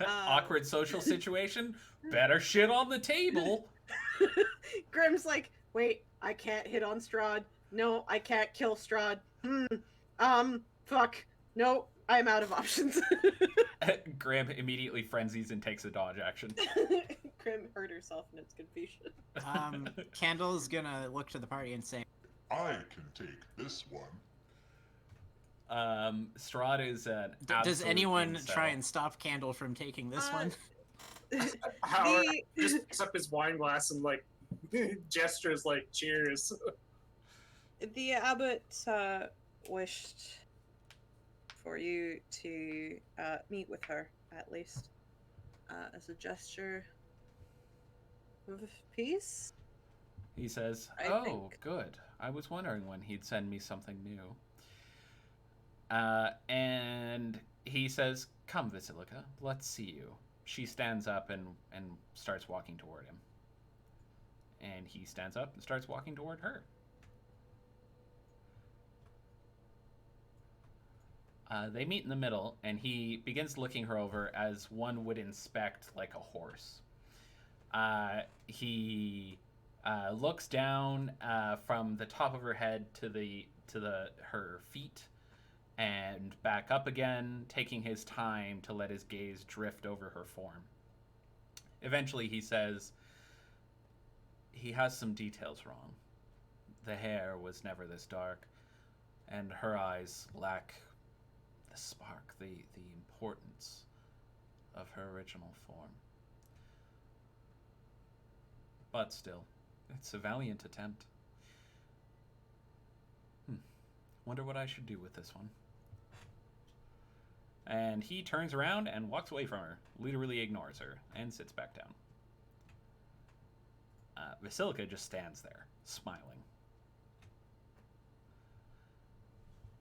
Awkward social situation? Better shit on the table. Grim's like, wait, I can't hit on Strahd. No, I can't kill Strahd. Fuck. No, I'm out of options. Graham immediately frenzies and takes a dodge action. Grim hurt herself in its confusion. Candle's gonna look to the party and say, I can take this one. Strahd is an "Does absolute anyone incel. try and stop Candle from taking this one?" Howard The- just picks up his wine glass and like gestures like cheers. The abbot wished for you to meet with her, at least, as a gesture of peace. He says, I "Oh, think. good. I was wondering when he'd send me something new." And he says, "Come, Basilica, let's see you." She stands up and starts walking toward him. And he stands up and starts walking toward her. They meet in the middle, and he begins looking her over as one would inspect like a horse. He looks down from the top of her head to her feet, and back up again, taking his time to let his gaze drift over her form. Eventually, he says, "He has some details wrong. The hair was never this dark, and her eyes lack the spark, the importance of her original form. But still, it's a valiant attempt. Wonder what I should do with this one." And he turns around and walks away from her, literally ignores her, and sits back down. Basilica just stands there, smiling.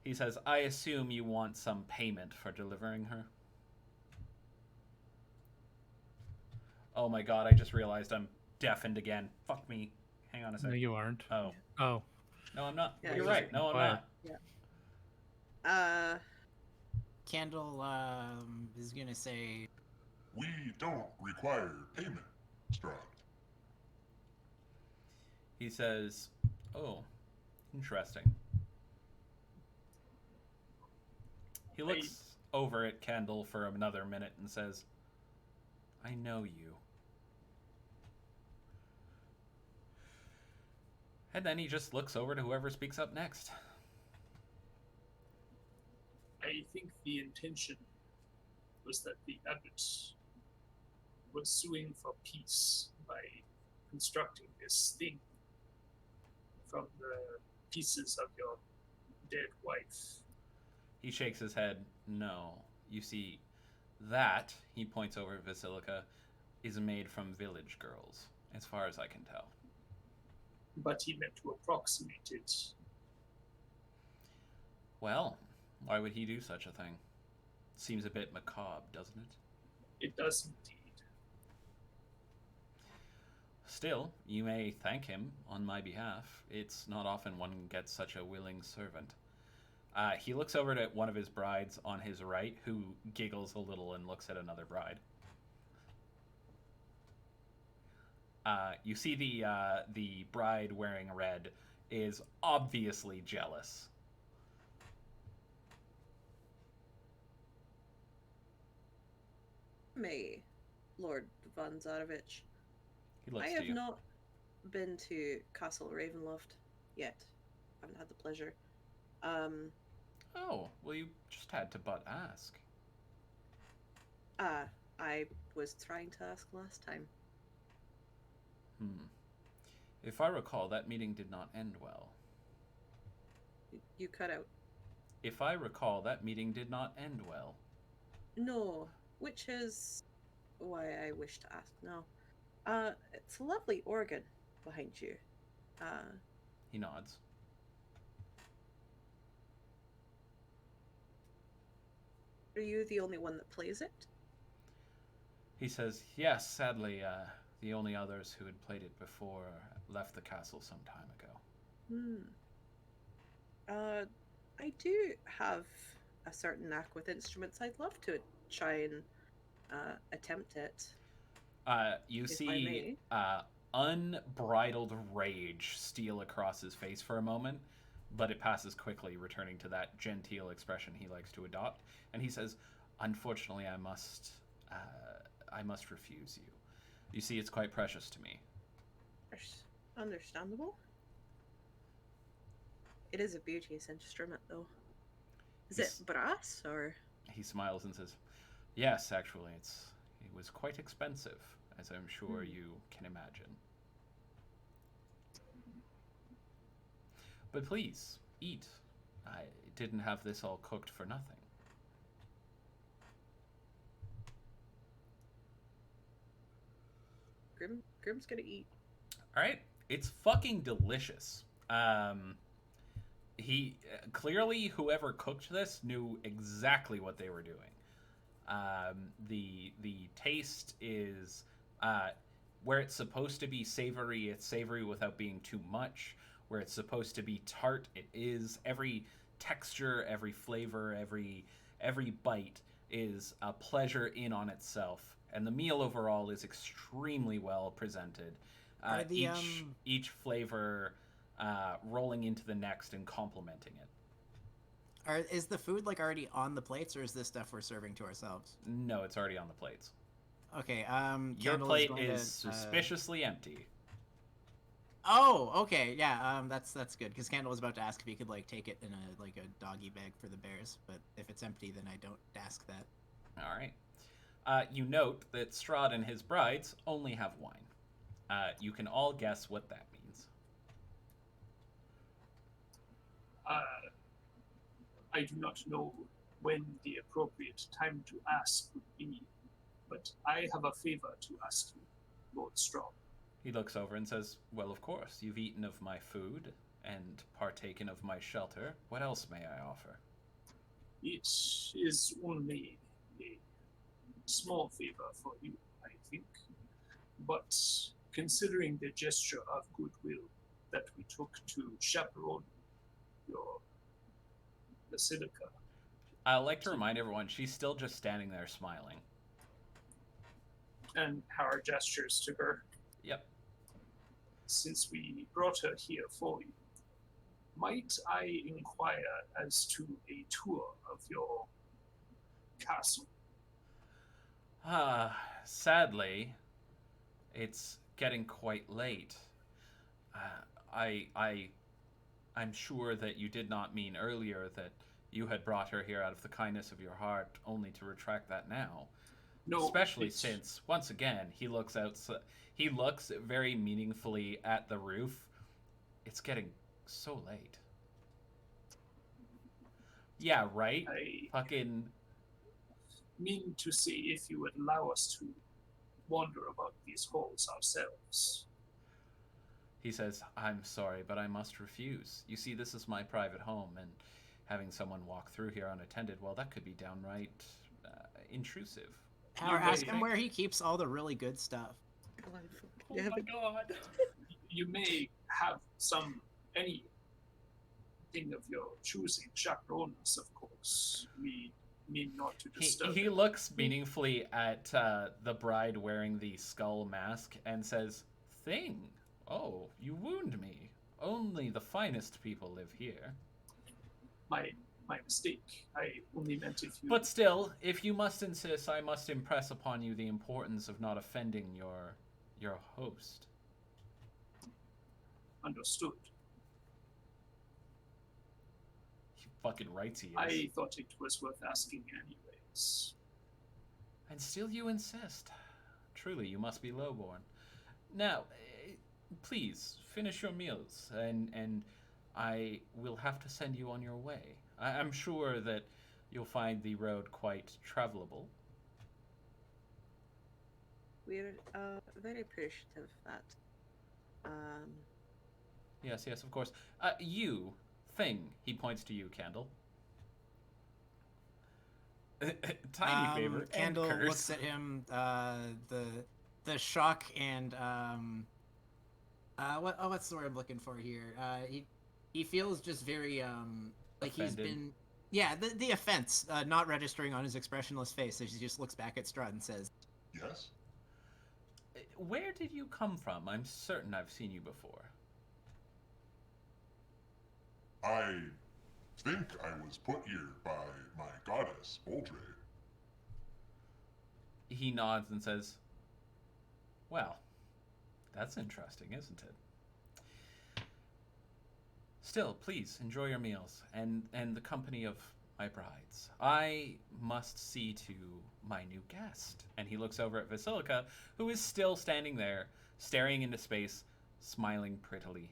He says, "I assume you want some payment for delivering her?" Oh my god, I just realized I'm deafened again. Fuck me. Hang on a No, second. you aren't. Oh. Oh, No, I'm not. Yeah, You're he's right. No, I'm quiet. not. Candle is gonna say, We don't require payment, Strahd. He says, "Oh, interesting." He looks over at Candle for another minute and says, "I know you." And then he just looks over to whoever speaks up next. I think the intention was that the abbot was suing for peace by constructing this thing from the pieces of your dead wife. He shakes his head. "No. You see, that," he points over at Basilica, "is made from village girls, as far as I can tell." But he meant to approximate it. Well, why would he do such a thing? Seems a bit macabre, doesn't it? It does indeed. Still, you may thank him on my behalf. It's not often one gets such a willing servant. He looks over at one of his brides on his right, who giggles a little and looks at another bride. You see the bride wearing red is obviously jealous. May, Lord von Zarovich. He looks I to have you. not been to Castle Ravenloft yet. Haven't had the pleasure. Oh, well, you just had to but ask. I was trying to ask last time. If I recall, that meeting did not end well. You cut out. If I recall, that meeting did not end well. No, which is why I wish to ask now. It's a lovely organ behind you. He nods. Are you the only one that plays it? He says, "Yes, sadly, the only others who had played it before left the castle some time ago." I do have a certain knack with instruments. I'd love to try and attempt it. You If I see may. unbridled rage steal across his face for a moment, but it passes quickly, returning to that genteel expression he likes to adopt. And he says, "Unfortunately, I must refuse you. You see, it's quite precious to me." Understandable. It is a beauteous instrument, though. Is Yes. it brass or? He smiles and says, "Yes, actually, it was quite expensive, as I'm sure you can imagine. But please, eat. I didn't have this all cooked for nothing." Grim's gonna eat. All right, it's fucking delicious. He clearly, whoever cooked this knew exactly what they were doing. The taste is where it's supposed to be savory. It's savory without being too much. Where it's supposed to be tart, it is. Every texture, every flavor, every bite is a pleasure in on itself. And the meal overall is extremely well presented. Are the, Each flavor rolling into the next and complementing it. Is the food like already on the plates, or is this stuff we're serving to ourselves? No, it's already on the plates. Okay. Your Kendall plate going is to, suspiciously empty. Oh, okay, yeah. That's good, because Kendall was about to ask if he could like take it in a doggy bag for the bears, but if it's empty, then I don't ask that. All right. You note that Strahd and his brides only have wine. You can all guess what that means. I do not know when the appropriate time to ask would be, but I have a favor to ask you, Lord Strong. He looks over and says, "Well, of course, you've eaten of my food and partaken of my shelter. What else may I offer?" It is only a small favor for you, I think, but considering the gesture of goodwill that we took to chaperone your basilica. I like to remind everyone she's still just standing there smiling. And Howard gestures to her. Yep. Since we brought her here for you, might I inquire as to a tour of your castle? Sadly, it's getting quite late. I'm sure that you did not mean earlier that you had brought her here out of the kindness of your heart, only to retract that now. No, Especially since, once again, he looks very meaningfully at the roof. It's getting so late. Yeah, right? I Fucking... mean to see if you would allow us to wander about these halls ourselves. He says, "I'm sorry, but I must refuse. You see, this is my private home, and having someone walk through here unattended, well, that could be downright intrusive." Howard, may ask him think- where he keeps all the really good stuff. Oh my god. You may have anything of your choosing, chaperones, of course. We mean not to disturb. He looks meaningfully at the bride wearing the skull mask and says, "Thing? Oh, you wound me. Only the finest people live here." My mistake. I only meant if you... But still, if you must insist, I must impress upon you the importance of not offending your host. Understood. He fucking writes he is. I thought it was worth asking anyways. And still you insist. Truly, you must be lowborn. Now, please, finish your meals, and I will have to send you on your way. I'm sure that you'll find the road quite travelable. We're very appreciative of that. Yes, of course. You, Thing, he points to you, Candle. Tiny favor. and Kendall curse. looks at him. The shock and what's the word I'm looking for here? He feels just very like he's Offended. been the offense not registering on his expressionless face as he just looks back at Strahd and says, Yes? Where did you come from? I'm certain I've seen you before. I think I was put here by my goddess, Boldre. He nods and says, "Well, that's interesting, isn't it? Still, please enjoy your meals and the company of my brides. I must see to my new guest." And he looks over at Vasilika, who is still standing there, staring into space, smiling prettily.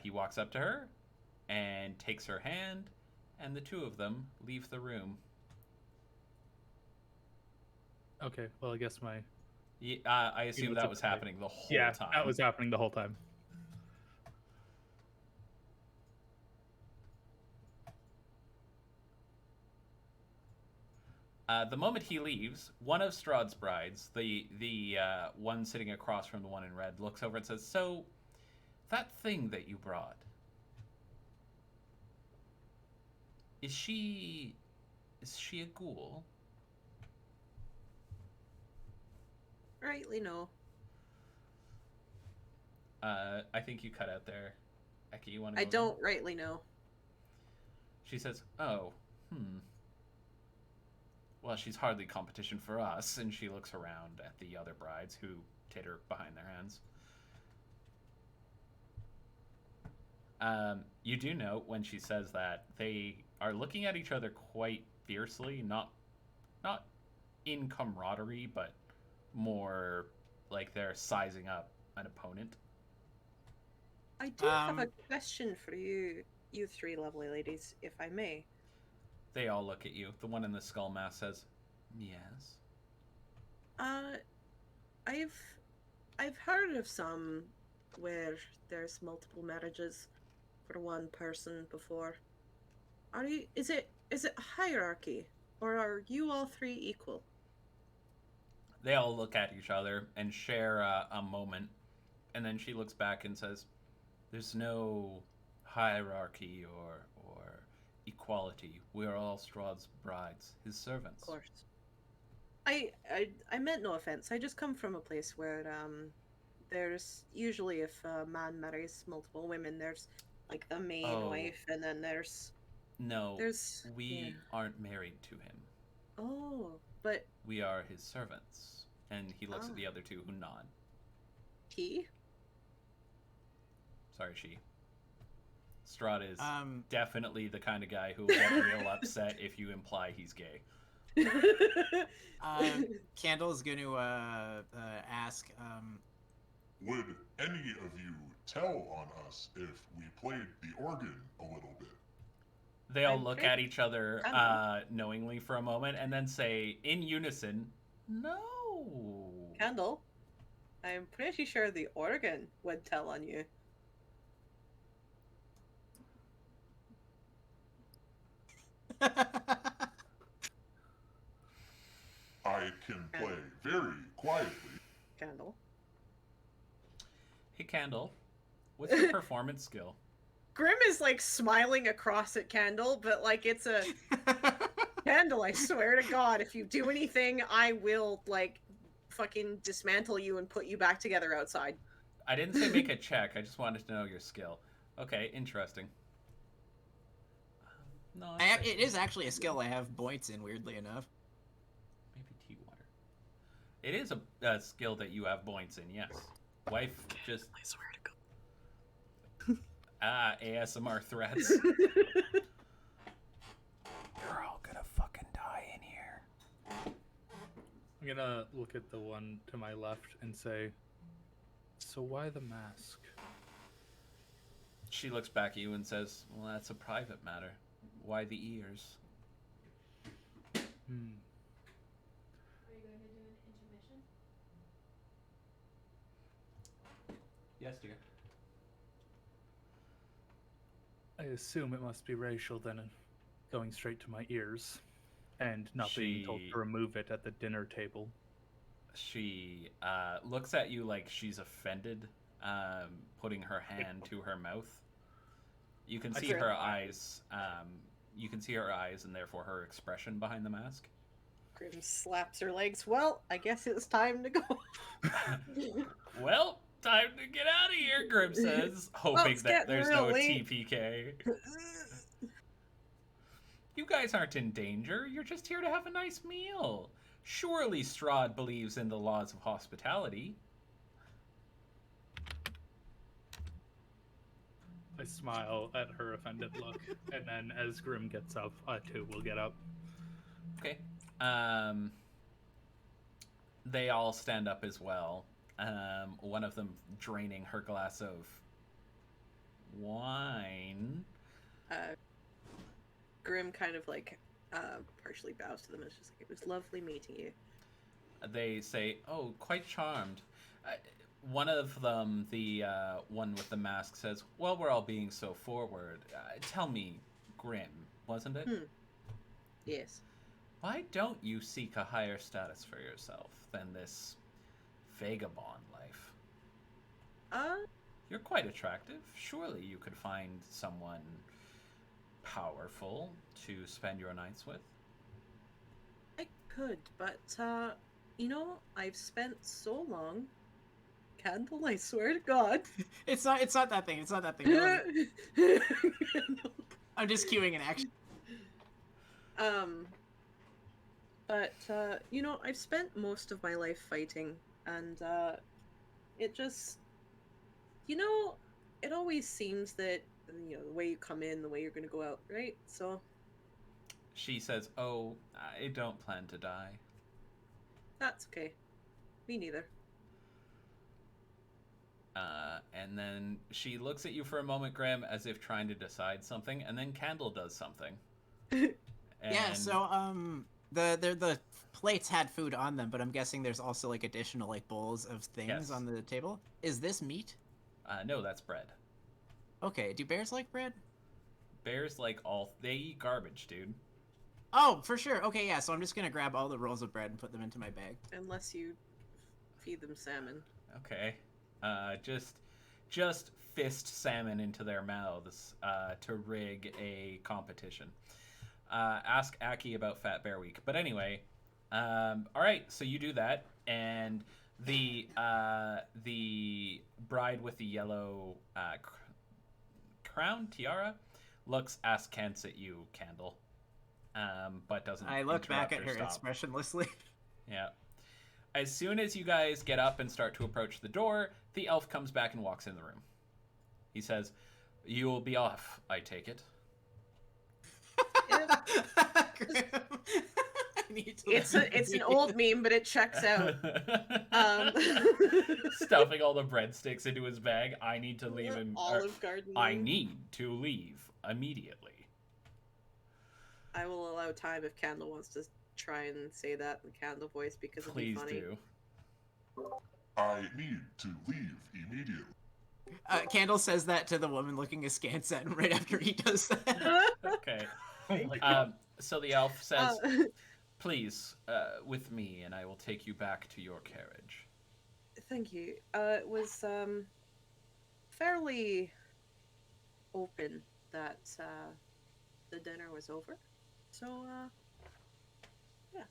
He walks up to her and takes her hand, and the two of them leave the room. Okay, well, I guess my... I assume that was happening the whole time. that was happening the whole time. The moment he leaves, one of Strahd's brides, the one sitting across from the one in red, looks over and says, "So, that thing that you brought, is she a ghoul?" Rightly no. I think you cut out there. Eki, you want to? I don't rightly know. She says, "Oh, well, she's hardly competition for us." And she looks around at the other brides who titter behind their hands. You do note when she says that they are looking at each other quite fiercely, not in camaraderie, but more like they're sizing up an opponent. I do have a question for you three lovely ladies, if I may. They all look at you. The one in the skull mask says, "Yes." I've heard of some where there's multiple marriages for one person before. Is it a hierarchy, or are you all three equal? They all look at each other and share a moment, and then she looks back and says, "There's no hierarchy or equality. We are all Strahd's brides, his servants." Of course. I meant no offense. I just come from a place where there's usually, if a man marries multiple women, there's like the main wife, and then there's we aren't married to him. Oh, but we are his servants. And he looks at the other two who nod. He? Sorry, she. Strahd is definitely the kind of guy who will get real upset if you imply he's gay. Candle's going to ask, would any of you tell on us if we played the organ a little bit? They all look at each other knowingly for a moment and then say in unison, "No." Candle, I'm pretty sure the organ would tell on you. I can play very quietly. Candle. Hey, Candle, what's your performance skill? Grim is like smiling across at Candle, but like it's a Candle, I swear to God, if you do anything, I will like fucking dismantle you and put you back together outside. I didn't say make a check, I just wanted to know your skill. Okay, interesting. No, it is actually a skill I have points in, weirdly enough. Maybe tea water. It is a skill that you have points in, yes. Wife just... I swear to God. ASMR threats. You're all gonna fucking die in here. I'm gonna look at the one to my left and say, "So why the mask?" She looks back at you and says, "Well, that's a private matter. Why the ears?" Are you going to do an intermission? Yes, dear. I assume it must be racial then, going straight to my ears, and not being told to remove it at the dinner table. She looks at you like she's offended, putting her hand to her mouth. You can see her eyes. You can see her eyes and therefore her expression behind the mask. Grim slaps her legs. Well, I guess it's time to go. Well, Time to get out of here, Grim says, hoping it's that getting there's real no late. TPK. You guys aren't in danger. You're just here to have a nice meal. Surely Strahd believes in the laws of hospitality. I smile at her offended look, and then as Grim gets up, I too will get up. Okay. They all stand up as well. One of them draining her glass of wine. Grim kind of like partially bows to them. It's just like, it was lovely meeting you. They say, "Oh, quite charmed." One of them, the one with the mask, says, "Well, we're all being so forward. Tell me, Grim, wasn't it? Yes. Why don't you seek a higher status for yourself than this vagabond life? You're quite attractive. Surely you could find someone powerful to spend your nights with." I could, but I've spent so long. Candle, I swear to God. It's not that thing. It's not that thing. No, I'm just queuing an action. But I've spent most of my life fighting, and it just, it always seems that the way you come in, the way you're gonna go out, right? So She says, "Oh, I don't plan to die." that's okay. Me neither. And then she looks at you for a moment, Graham, as if trying to decide something, and then Candle does something. Yeah, so the plates had food on them, but I'm guessing there's also like additional like bowls of things Yes. on the table. Is this meat? No, that's bread. Okay, do bears like bread? Bears they eat garbage, dude. Oh, for sure. Okay, yeah, so I'm just gonna grab all the rolls of bread and put them into my bag. Unless you feed them salmon. Okay. Just fist salmon into their mouths to rig a competition. Ask Aki about Fat Bear Week. But anyway, all right, so you do that, and the bride with the yellow crown tiara looks askance at you, Candle, but doesn't. I look back at interrupt her or stop. expressionlessly. Yeah. As soon as you guys get up and start to approach the door, the elf comes back and walks in the room. He says, "You will be off, I take it." It's an old meme, but it checks out. Stuffing all the breadsticks into his bag. I need to leave him. Olive Garden. I need to leave immediately. I will allow time if Candle wants to try and say that in Candle voice because it'd be Please funny. do. I need to leave immediately. Candle says that to the woman looking askance at him right after he does that. Okay. Oh my god. So the elf says, "Please, with me, and I will take you back to your carriage." Thank you. It was fairly open that the dinner was over. So yeah.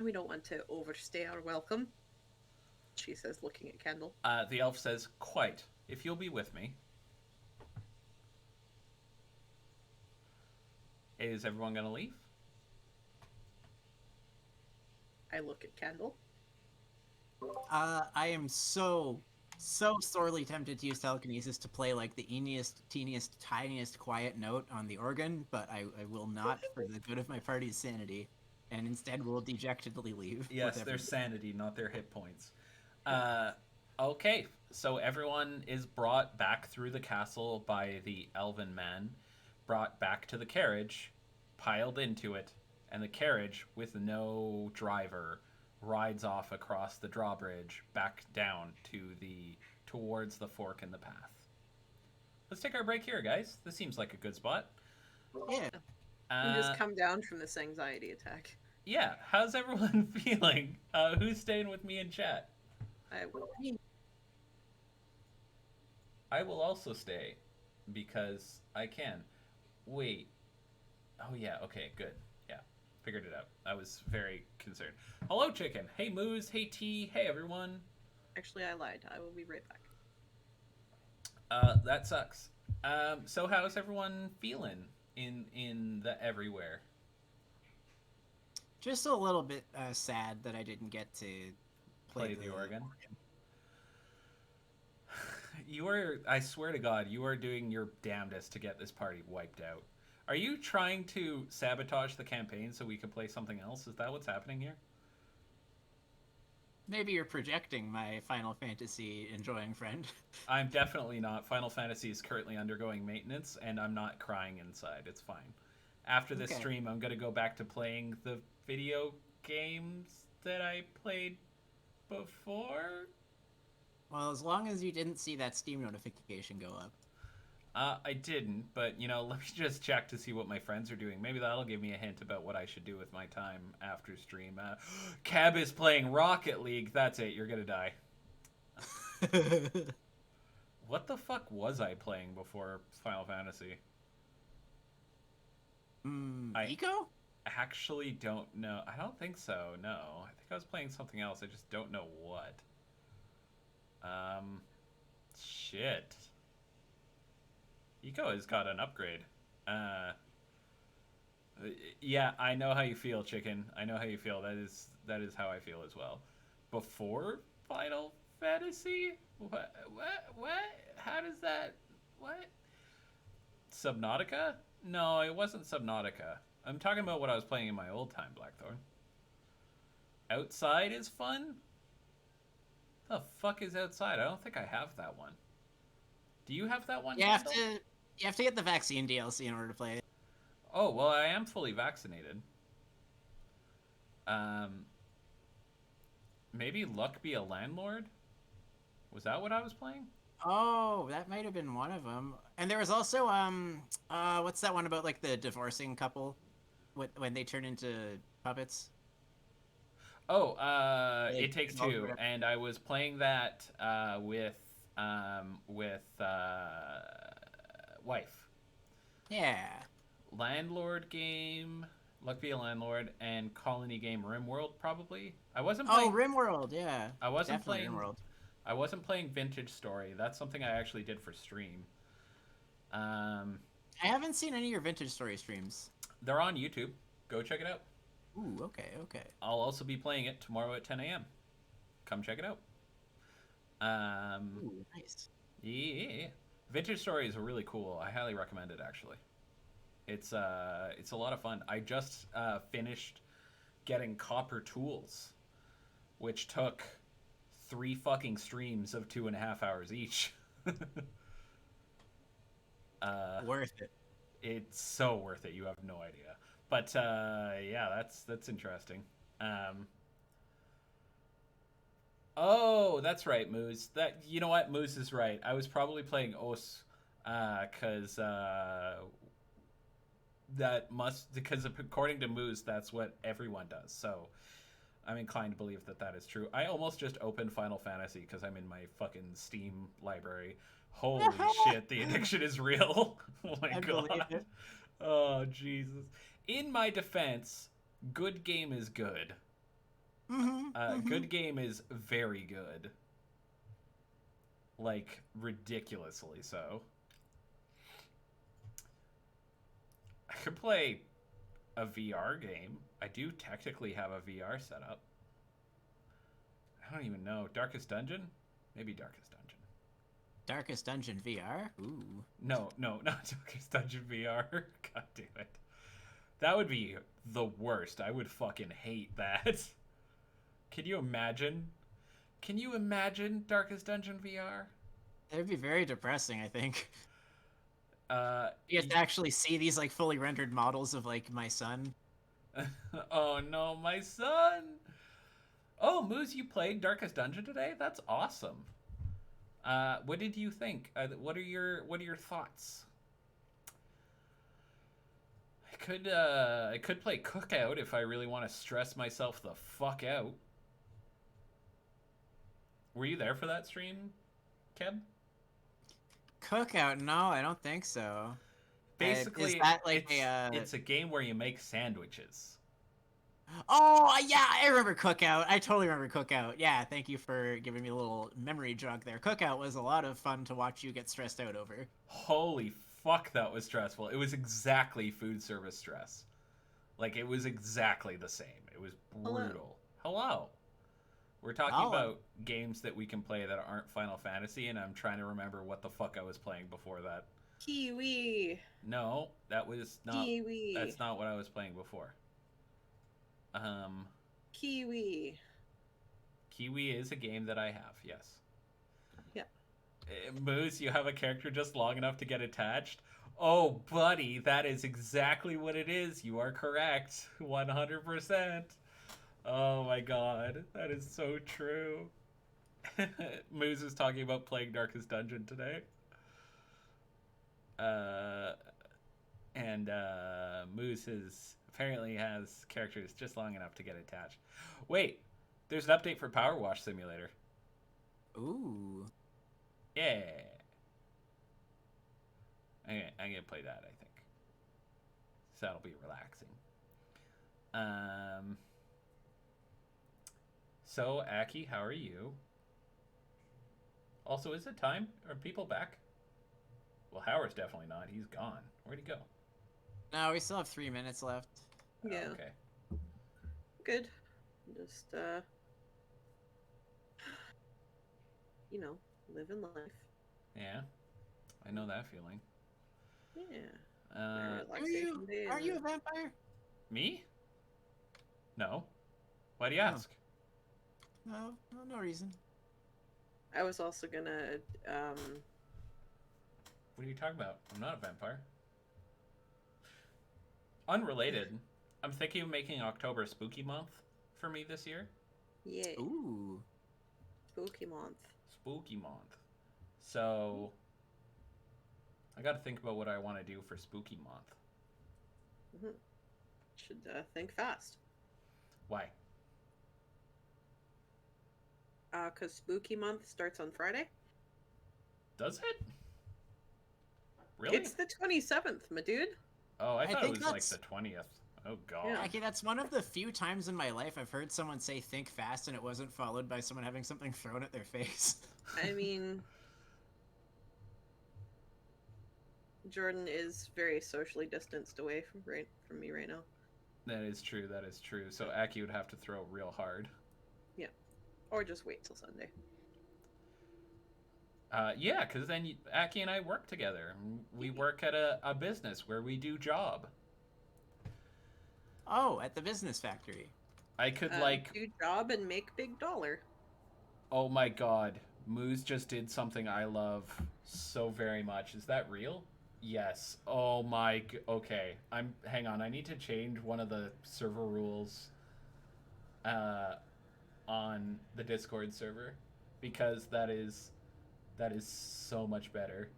We don't want to overstay our welcome, she says, looking at Kendall. The elf says, "Quite, if you'll be with me." Is everyone gonna leave? I look at Kendall. I am so sorely tempted to use telekinesis to play like the teeniest, tiniest quiet note on the organ, but I will not for the good of my party's sanity, and instead will dejectedly leave. Yes, with their everyone. sanity, not their hit points. Okay, so everyone is brought back through the castle by the elven man, brought back to the carriage, piled into it, and the carriage, with no driver, rides off across the drawbridge back down towards the fork in the path. Let's take our break here, guys. This seems like a good spot. Yeah. You just come down from this anxiety attack. Yeah, how's everyone feeling? Who's staying with me in chat? I will. I will also stay because I can. Wait. Oh yeah, okay, good. Yeah. Figured it out. I was very concerned. Hello, Chicken. Hey, Moose. Hey, T. Hey, everyone. Actually, I lied. I will be right back. That sucks. So how's everyone feeling in the everywhere? Just a little bit sad that I didn't get to Play the organ. You are, I swear to God, you are doing your damnedest to get this party wiped out. Are you trying to sabotage the campaign so we can play something else? Is that what's happening here? Maybe you're projecting, my Final Fantasy enjoying friend. I'm definitely not. Final Fantasy is currently undergoing maintenance, and I'm not crying inside. It's fine. After this Okay. stream, I'm going to go back to playing the video games that I played before. Well, as long as you didn't see that Steam notification go up. I didn't, but, you know, let me just check to see what my friends are doing. Maybe that'll give me a hint about what I should do with my time after stream. Cab is playing Rocket League. That's it. You're gonna die. What the fuck was I playing before Final Fantasy? I- Eco? Actually don't know. I don't think so, no. I think I was playing something else. I just don't know what. Shit. Eco has got an upgrade. Yeah, I know how you feel, Chicken. I know how you feel. That is how I feel as well. Before Final Fantasy? What? How does that... What? Subnautica? No, it wasn't Subnautica. I'm talking about what I was playing in my old time, Blackthorn. Outside is fun? The fuck is Outside? I don't think I have that one. Do you have that one? You have Kendall? to get the vaccine DLC in order to play it. Oh, well, I am fully vaccinated. Maybe Luck Be a Landlord? Was that what I was playing? Oh, that might have been one of them. And there was also what's that one about, like, the divorcing couple when they turn into puppets? Oh, Like, It Takes oh, Two, crap. and I was playing that with wife. Yeah. Landlord game, Luck Be a Landlord, and colony game RimWorld probably. I wasn't Oh, playing. RimWorld, yeah. I wasn't Definitely playing. RimWorld. I wasn't playing Vintage Story. That's something I actually did for stream. I haven't seen any of your Vintage Story streams. They're on YouTube. Go check it out. Ooh, okay. I'll also be playing it tomorrow at 10 a.m. Come check it out. Ooh, nice. Yeah. Vintage Story is really cool. I highly recommend it, actually. It's a lot of fun. I just finished getting Copper Tools, which took 3 fucking streams of 2.5 hours each. Worth it. It's so worth it. You have no idea. But yeah, that's interesting. Oh, that's right, Moose. That, you know what, Moose is right. I was probably playing Os, because because according to Moose, that's what everyone does. So I'm inclined to believe that that is true. I almost just opened Final Fantasy because I'm in my fucking Steam library. Holy shit, the addiction is real. Oh my I god. believe it. Oh Jesus. In my defense, good game is good. Good game is very good. Like, ridiculously so. I could play a VR game. I do technically have a VR setup. I don't even know. Darkest Dungeon? Maybe Darkest Dungeon. Darkest Dungeon VR? Ooh. No, not Darkest Dungeon VR. God damn it. That would be the worst. I would fucking hate that. Can you imagine? Can you imagine Darkest Dungeon VR? That'd be very depressing, I think. Uh, You have to actually see these, like, fully rendered models of, like, my son. Oh no, my son! Oh, Moose, you played Darkest Dungeon today? That's awesome. What did you think? What are your thoughts? I could play Cookout if I really want to stress myself the fuck out. Were you there for that stream, Keb? Cookout? No, I don't think so. Basically, is that like it's a game where you make sandwiches. Oh, yeah, I remember Cookout. I totally remember Cookout. Yeah, thank you for giving me a little memory jog there. Cookout was a lot of fun to watch you get stressed out over. Holy fuck, that was stressful. It was exactly food service stress. Like, it was exactly the same. It was brutal. Hello. We're talking about games that we can play that aren't Final Fantasy, and I'm trying to remember what the fuck I was playing before that. Kiwi. No, that was not. Kiwi. That's not what I was playing before. Kiwi. Kiwi is a game that I have, yes. Yeah. Moose, you have a character just long enough to get attached? Oh, buddy, that is exactly what it is. You are correct. 100%. Oh my god, that is so true. Moose is talking about playing Darkest Dungeon today. And Moose apparently has characters just long enough to get attached. Wait, there's an update for Power Wash Simulator. Ooh. Yeah. I'm gonna play that, I think. So that'll be relaxing. So, Aki, how are you? Also, is it time? Are people back? Well, Howard's definitely not. He's gone. Where'd he go? No, we still have 3 minutes left. Yeah. Oh, okay. Good. Just you know, living life. Yeah. I know that feeling. Yeah. Relaxation day. Are you a vampire? Me? No. Why do you ask? No reason. I was also gonna What are you talking about? I'm not a vampire. Unrelated, I'm thinking of making October Spooky Month for me this year. yeah. Ooh. Spooky month. Spooky Month. So, I gotta think about what I want to do for Spooky Month. Should think fast. Why? 'Cause Spooky month starts on Friday. Does it? Really? It's the 27th, my dude. Oh, I thought it think was like that's- the 20th. Oh, God. Yeah. Okay, that's one of the few times in my life I've heard someone say think fast and it wasn't followed by someone having something thrown at their face. I mean, Jordan is very socially distanced away from me right now. That is true. That is true. So, Aki would have to throw real hard. Or just wait till Sunday. Yeah, because then Aki and I work together. We work at a business where we do job. Oh, at the business factory. I could, do job and make big dollar. Oh my god. Moose just did something I love so very much. Is that real? Yes. Oh my... Okay. Hang on. I need to change one of the server rules on the Discord server. Because that is so much better.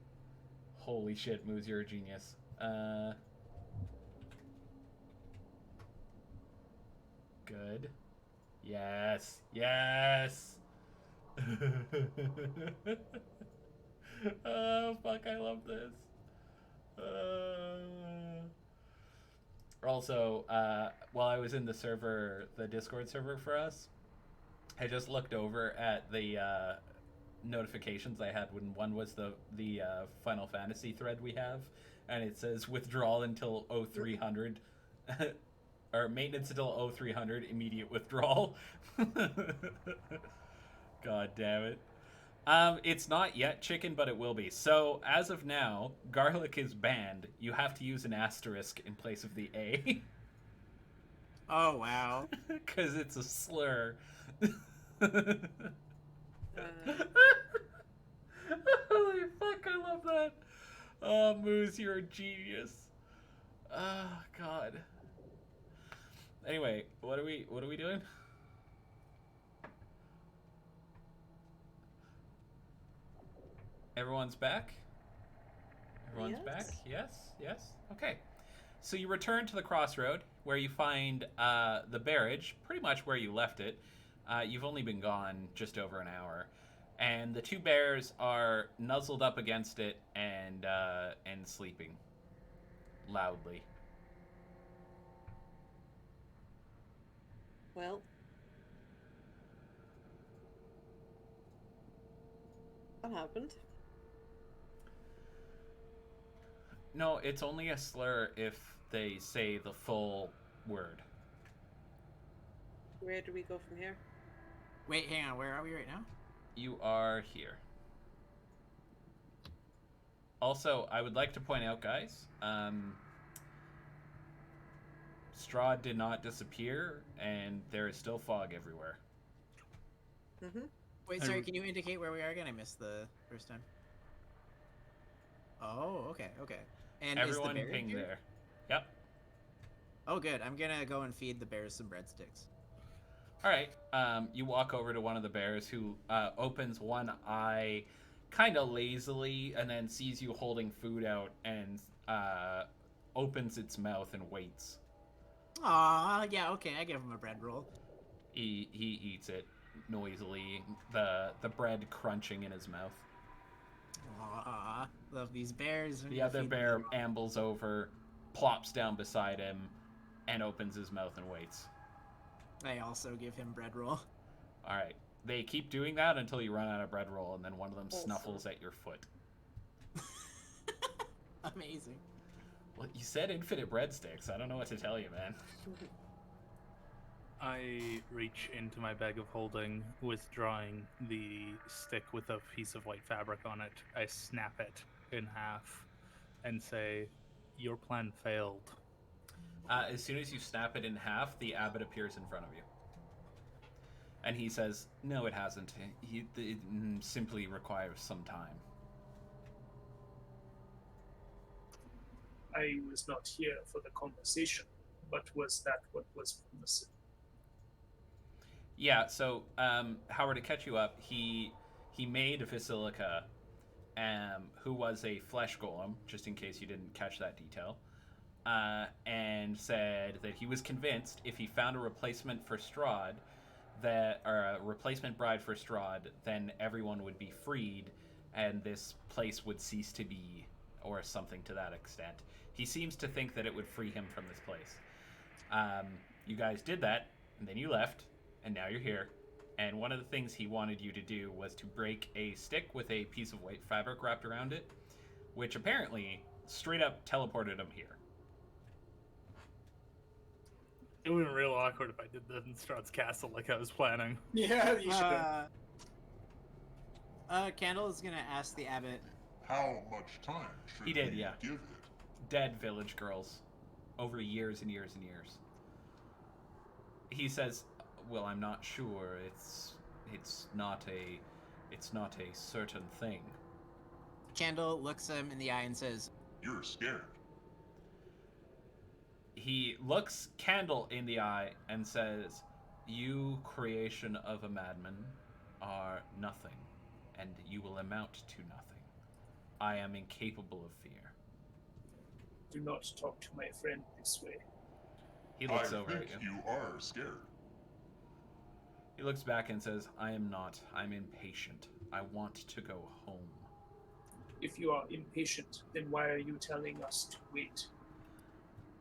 Holy shit, Moose, you're a genius. Good. Yes. Yes! Oh, fuck, I love this. Also, while I was in the Discord server for us, I just looked over at the notifications I had when one was the Final Fantasy thread we have, and it says withdrawal until 0300, or maintenance until 0300, immediate withdrawal. God damn it. It's not yet chicken, but it will be. So, as of now, garlic is banned. You have to use an asterisk in place of the A. Oh, wow. Because it's a slur. Holy fuck, I love that. Oh, Moose, you're a genius. Oh, God. Anyway, what are we doing? Everyone's back? Everyone's Yes. back? Yes? Yes? Okay. So you return to the crossroad where you find the barrage, pretty much where you left it. You've only been gone just over an hour. And the two bears are nuzzled up against it and sleeping loudly. Well. What happened? No, it's only a slur if they say the full word. Where do we go from here? Wait, hang on. Where are we right now? You are here. Also, I would like to point out, guys, Strahd did not disappear, and there is still fog everywhere. Mm-hmm. Wait, I sorry. re- Can you indicate where we are again? I missed the first time. Oh, okay. And Everyone is the bear ping here? there. Yep. Oh, good. I'm gonna go and feed the bears some breadsticks. All right. You walk over to one of the bears who opens one eye kind of lazily and then sees you holding food out and opens its mouth and waits. Aw, yeah, okay. I give him a bread roll. He eats it noisily, the bread crunching in his mouth. Aw, love these bears. I'm The gonna other feed bear them. ambles over, plops down beside him, and opens his mouth and waits. I also give him bread roll. All right. They keep doing that until you run out of bread roll, and then one of them Awesome. snuffles at your foot. Amazing. Well, you said infinite breadsticks. I don't know what to tell you, man. I reach into my bag of holding, withdrawing the stick with a piece of white fabric on it. I snap it in half and say, "Your plan failed." As soon as you snap it in half, the abbot appears in front of you. And he says, "No, it hasn't. It simply requires some time." I was not here for the conversation, but was that what was promised? Yeah, so, Howard, to catch you up, he made Vasilica, who was a flesh golem, just in case you didn't catch that detail, and said that he was convinced if he found a replacement for Strahd, or a replacement bride for Strahd, then everyone would be freed, and this place would cease to be, or something to that extent. He seems to think that it would free him from this place. You guys did that, and then you left, and now you're here. And one of the things he wanted you to do was to break a stick with a piece of white fabric wrapped around it, which apparently straight up teleported him here. It would have been real awkward if I did that in Strahd's castle like I was planning. Yeah, you should have. Candle is gonna ask the abbot. How much time should He did, we yeah. give it? Dead village girls over years and years and years. He says, "Well, I'm not sure. It's not a certain thing." Candle looks him in the eye and says, You're scared. He looks Candle in the eye and says, "You, creation of a madman, are nothing, and you will amount to nothing. I am incapable of fear." Do not talk to my friend this way. He looks I over at think you. you are scared. He looks back and says, "I am not. I'm impatient. I want to go home." If you are impatient, then why are you telling us to wait?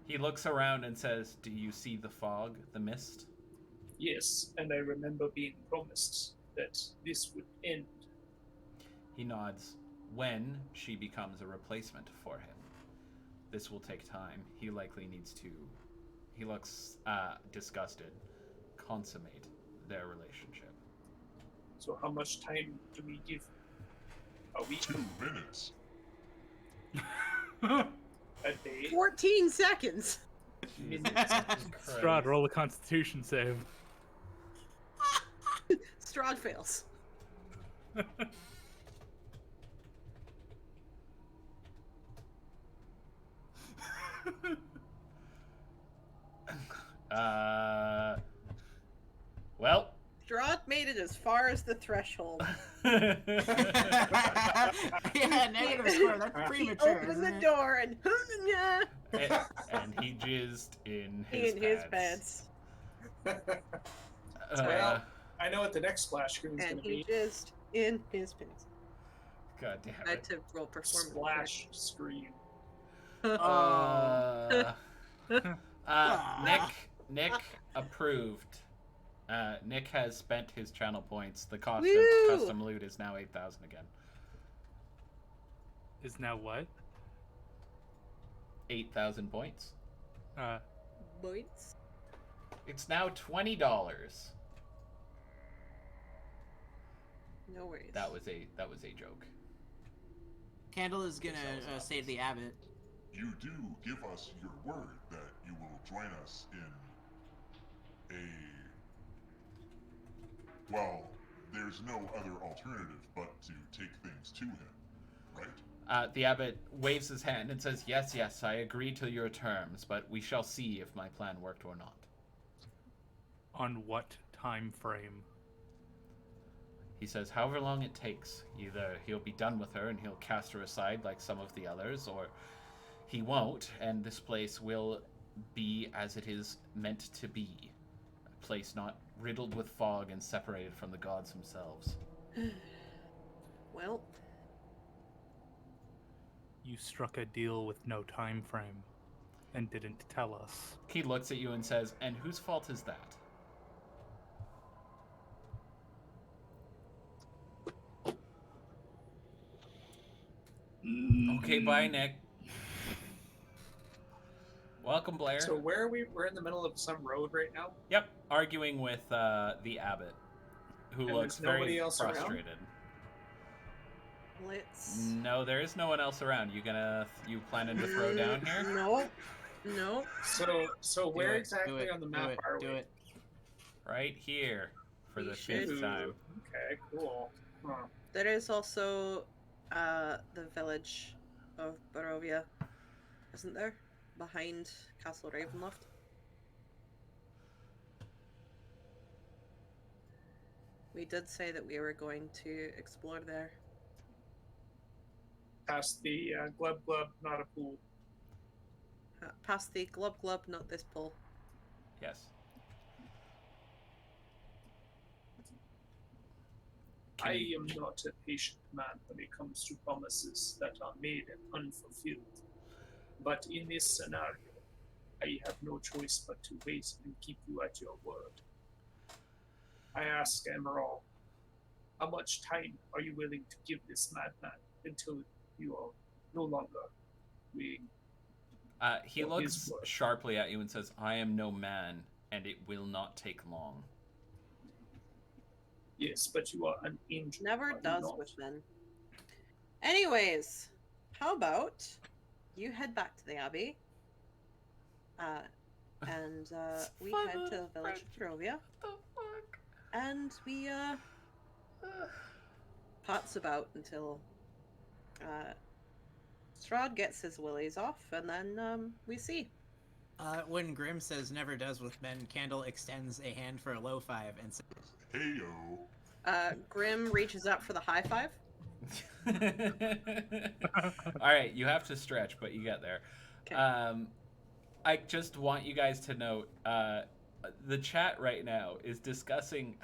He looks around and says, "Do you see the fog, the mist?" Yes, and I remember being promised that this would end. He nods. "When she becomes a replacement for him. This will take time. He likely needs to," he looks disgusted, "consummate their relationship." So how much time do we give? A week? 2 minutes. A day? 14 seconds. Strahd, roll a Constitution save. Strahd fails. Well. Strahd made it as far as the threshold. "Yeah, negative score. That's He premature." opened isn't the it? door and and he jizzed in his in his pants. Well, I know what the next splash screen is going And to he be. jizzed in his pants. God damn I had it. to roll performance. Splash screen. Oh. Nick approved Nick has spent his channel points. The cost Woo! of custom loot is now 8,000 again. Is now what? 8,000 points. Points. It's now $20. No worries. That was a joke. Candle is gonna say to the abbot, You do give us your word that you will join us in a... Well, there's no other alternative but to take things to him, right? The abbot waves his hand and says, yes, I agree to your terms, but we shall see if my plan worked or not. On what time frame? He says, however long it takes. Either he'll be done with her and he'll cast her aside like some of the others, or he won't, and this place will be as it is meant to be. A place not riddled with fog and separated from the gods themselves. Well, You struck a deal with no time frame and didn't tell us. He looks at you and says, and whose fault is that? Okay, bye, Nick. Welcome, Blair. So where are we? We're in the middle of some road right now. Yep, arguing with the abbot, who And looks there's nobody very else around? frustrated. let's. No, there is no one else around. You planning to throw down here? No. No. So where do it, exactly do it, on the do map it, are do we? it. Right here, for We the should- 5th time. Okay, cool. Huh. There is also the village of Barovia, isn't there? Behind Castle Ravenloft. We did say that we were going to explore there. Past the Glub Glub, not a pool. Past the Glub Glub, not this pull. Yes. I Can you- am not a patient man when it comes to promises that are made and unfulfilled. But in this scenario, I have no choice but to wait and keep you at your word. I ask Emerald, how much time are you willing to give this madman until you are no longer being... He Well, looks his word. sharply at you and says, I am no man, and it will not take long. Yes, but you are an angel. Never are you does not? with men. Anyways, how about you head back to the Abbey? And we head to the village of Barovia. What the fuck? And we pots about until Strahd gets his willies off, and then we see. When Grim says never does with men, Candle extends a hand for a low five and says, Heyo. Grim reaches up for the high five. Alright, you have to stretch, but you get there. 'Kay. I just want you guys to note, the chat right now is discussing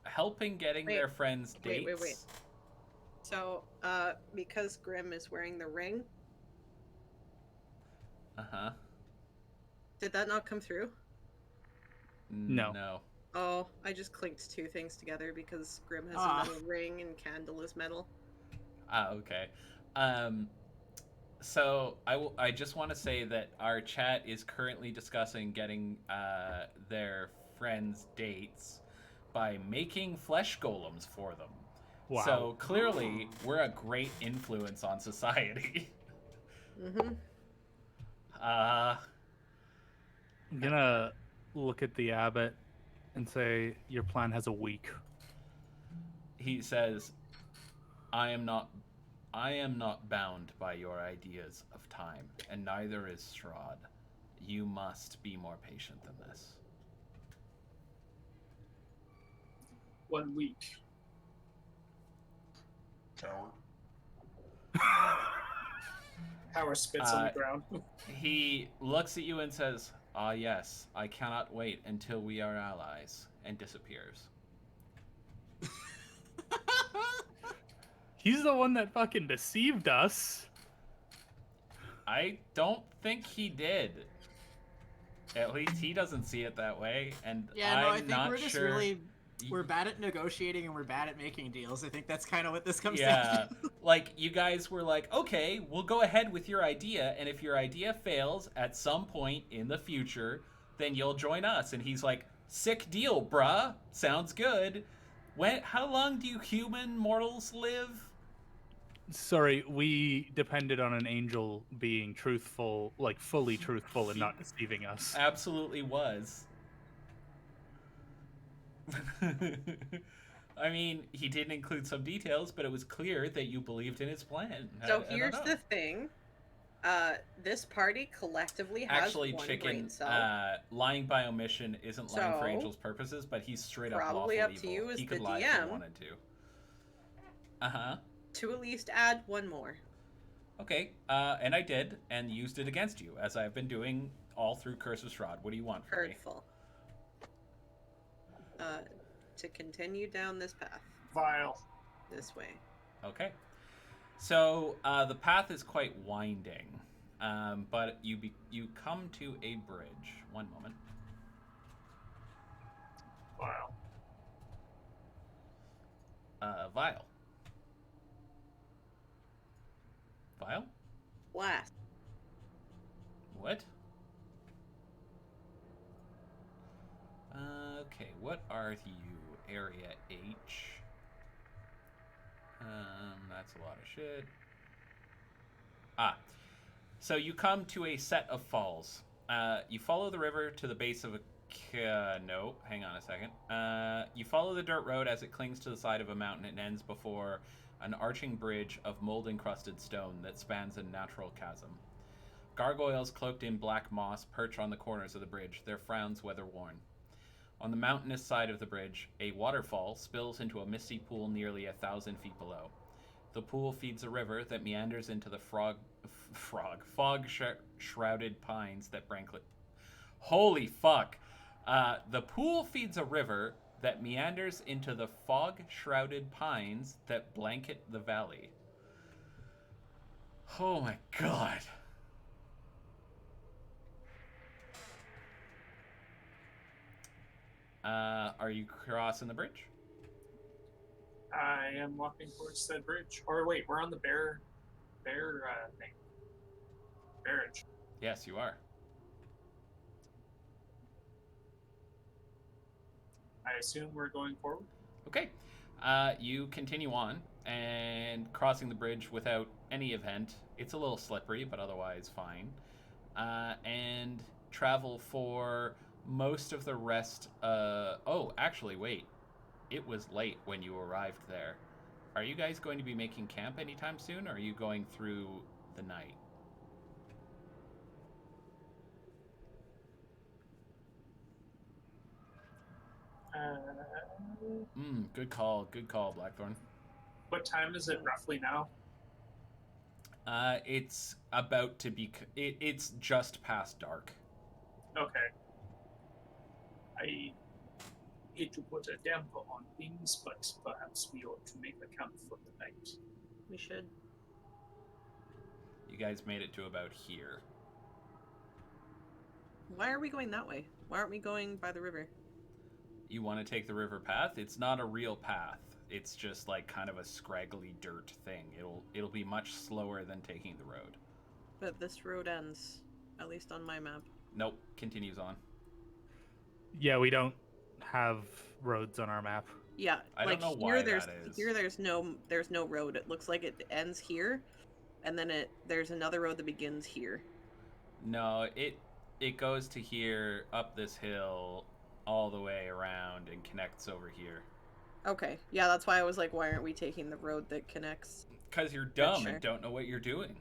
helping getting Wait, their friends dates. wait. So, because Grim is wearing the ring, Uh-huh. did that not come through? No. No. Oh, I just clicked two things together because Grim has Ah. a metal ring and Candle is metal. Ah, okay. So I just want to say that our chat is currently discussing getting their friends dates by making flesh golems for them. Wow. So clearly, we're a great influence on society. Mm-hmm. I'm gonna look at the abbot and say, your plan has a week. He says, I am not bound by your ideas of time, and neither is Strahd. You must be more patient than this. 1 week. Coward. Howard spits on Uh, the ground. He looks at you and says, ah yes, I cannot wait until we are allies, and disappears. He's the one that fucking deceived us. I don't think he did. At least he doesn't see it that way, and Yeah, no, I'm I think not we're just sure. really we're bad at negotiating and we're bad at making deals. I think that's kind of what this comes Yeah, down to. like you guys were like, okay, we'll go ahead with your idea, and if your idea fails at some point in the future, then you'll join us. And he's like, sick deal, bruh. Sounds good. How long do you human mortals live? Sorry, we depended on an angel being truthful, like fully truthful and not deceiving us. Absolutely was. I mean, he didn't include some details, but it was clear that you believed in his plan. So I don't here's know. the thing. This party collectively has Actually, one Chicken, brain cell. lying by omission isn't lying for So, Angel's purposes, but he's straight up probably lawful up to evil. you as He could the lie if he DM. wanted to. Uh-huh. To at least add one more. Okay, and I did, and used it against you, as I've been doing all through Curse of Strahd. What do you want from me? Hurtful. To continue down this path. Vile. This way. Okay. So, the path is quite winding, but you come to a bridge. One moment. Vile. Vile. Vile? Blast. What? Okay, what are you? Area H. That's a lot of shit. So you come to a set of falls. You follow the river to the base of a... no, hang on a second. You follow the dirt road as it clings to the side of a mountain and ends before an arching bridge of mold-encrusted stone that spans a natural chasm. Gargoyles cloaked in black moss perch on the corners of the bridge, their frowns weather-worn. On the mountainous side of the bridge, a waterfall spills into a misty pool nearly 1,000 feet below. The pool feeds a river that meanders into the fog-shrouded pines that blanket... Holy fuck! The pool feeds a river that meanders into the fog-shrouded pines that blanket the valley. Oh my god. Are you crossing the bridge? I am walking towards said bridge. Or wait, we're on the bear thing. Barrage. Yes, you are. I assume we're going forward. Okay. You continue on and crossing the bridge without any event. It's a little slippery, but otherwise fine. And travel for most of the rest. Oh, actually, wait. It was late when you arrived there. Are you guys going to be making camp anytime soon, or are you going through the night? Good call, Blackthorn. What time is it roughly now? It's about to be. It's just past dark. Okay. I hate to put a damper on things, but perhaps we ought to make a camp for the night. We should. You guys made it to about here. Why are we going that way? Why aren't we going by the river? You want to take the river path? It's not a real path. It's just like kind of a scraggly dirt thing. It'll be much slower than taking the road. But this road ends, at least on my map. Nope, continues on. Yeah, we don't have roads on our map. Yeah, I like don't know here why there's that is. here there's no road. It looks like it ends here, and then there's another road that begins here. No, it goes to here, up this hill, all the way around, and connects over here. Okay, yeah, that's why I was like, why aren't we taking the road that connects? Because you're dumb sure. and don't know what you're doing.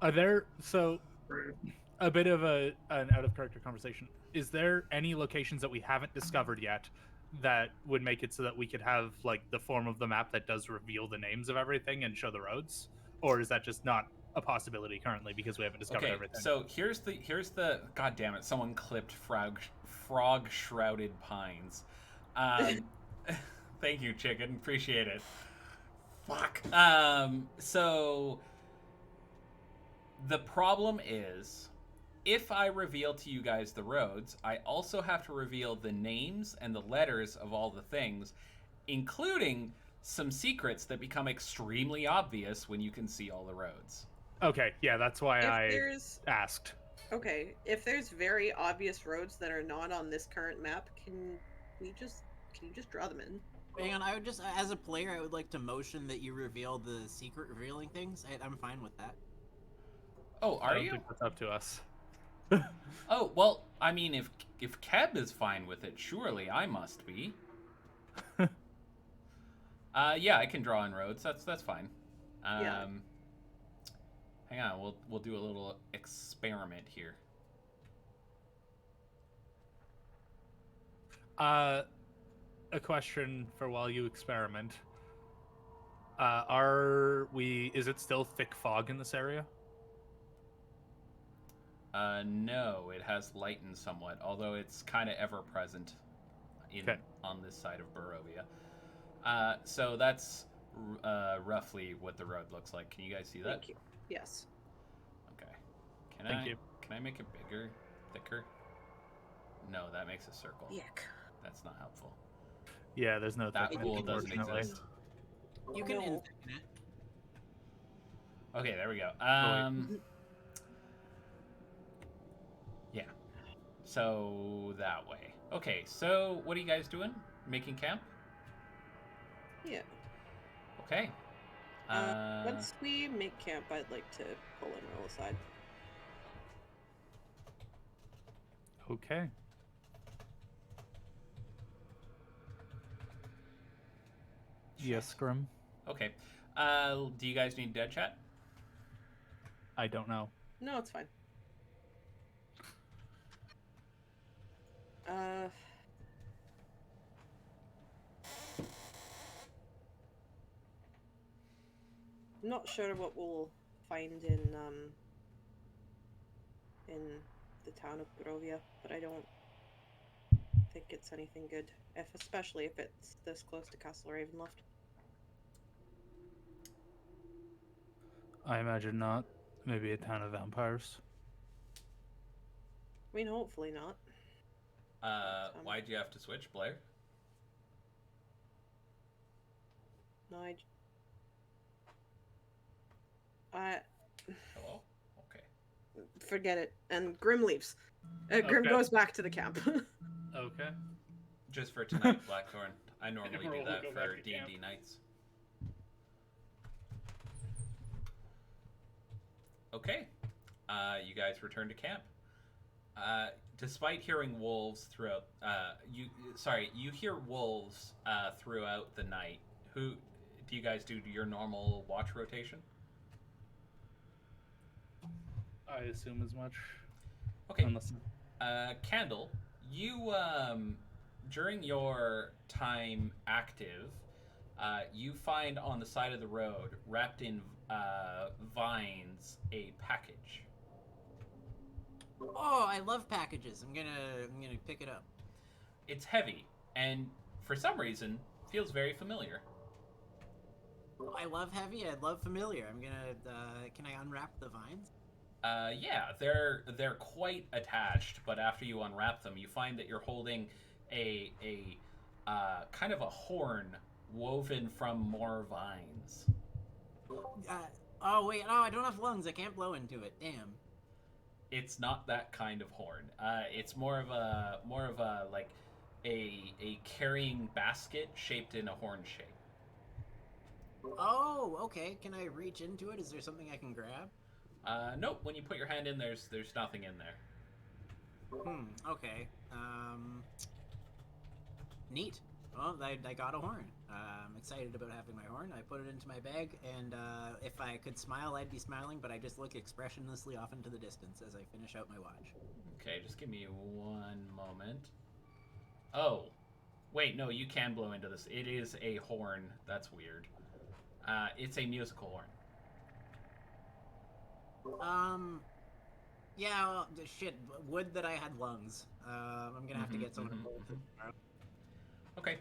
Are there so Rude. a bit of an out of character conversation? Is there any locations that we haven't discovered yet that would make it so that we could have like the form of the map that does reveal the names of everything and show the roads, or is that just not a possibility currently because we haven't discovered everything? So here's the god damn it, someone clipped frog shrouded pines. Thank you, Chicken. Appreciate it. Fuck. So The problem is, if I reveal to you guys the roads, I also have to reveal the names and the letters of all the things, including some secrets that become extremely obvious when you can see all the roads. Okay, yeah, that's why If I there's asked. okay, if there's very obvious roads that are not on this current map, can you just draw them in? Hang on, I would just, as a player, I would like to motion that you reveal the secret revealing things. I'm fine with that. Oh, I are don't you? think that's up to us. Oh, well, I mean, if Keb is fine with it, surely I must be. Yeah, I can draw in roads. That's fine. Yeah. Hang on, we'll do a little experiment here. A question for while you experiment. Is it still thick fog in this area? No, it has lightened somewhat, although it's kind of ever present on this side of Barovia. So that's roughly what the road looks like. Can you guys see that? Thank you. Yes. Okay. Thank you. Can I make it bigger, thicker? No, that makes a circle. Yuck. That's not helpful. Yeah, there's no That thickness, pool doesn't unfortunately. exist. You can No. infect it. Okay, there we go. Yeah. So that way. Okay, so what are you guys doing? Making camp? Yeah. Okay. Once we make camp, I'd like to pull and roll aside. Okay. Yes, Grim. Okay. Do you guys need dead chat? I don't know. No, it's fine. I'm not sure what we'll find in the town of Barovia, but I don't think it's anything good, especially if it's this close to Castle Ravenloft. I imagine not. Maybe a town of vampires. I mean, hopefully not. Why'd you have to switch, Blair? No, Hello? Okay. forget it. And Grim leaves. Grim Okay. goes back to the camp. Okay. Just for tonight, Blackthorn. I normally do Emerald will that go back for to D&D camp. nights. Okay. You guys return to camp. Despite hearing wolves throughout, you hear wolves throughout the night. Who do you guys do your normal watch rotation? I assume as much. Okay. Unless Candle, you during your time active, you find on the side of the road, wrapped in vines, a package. Oh, I love packages. I'm gonna pick it up. It's heavy, and for some reason, feels very familiar. I love heavy. I love familiar. I'm gonna. Can I unwrap the vines? Yeah, they're quite attached, but after you unwrap them, you find that you're holding a kind of a horn woven from more vines. Oh wait, no, I don't have lungs. I can't blow into it. Damn. It's not that kind of horn. It's more of a like a carrying basket shaped in a horn shape. Oh, okay. Can I reach into it? Is there something I can grab? Nope. When you put your hand in, there's nothing in there. Okay. Neat. Well, I got a horn. I'm excited about having my horn. I put it into my bag, and if I could smile, I'd be smiling, but I just look expressionlessly off into the distance as I finish out my watch. Okay, just give me one moment. Oh, wait, no, you can blow into this. It is a horn. That's weird. It's a musical horn. Yeah, well, shit. Would that I had lungs. I'm gonna have to get someone to blow it. Okay.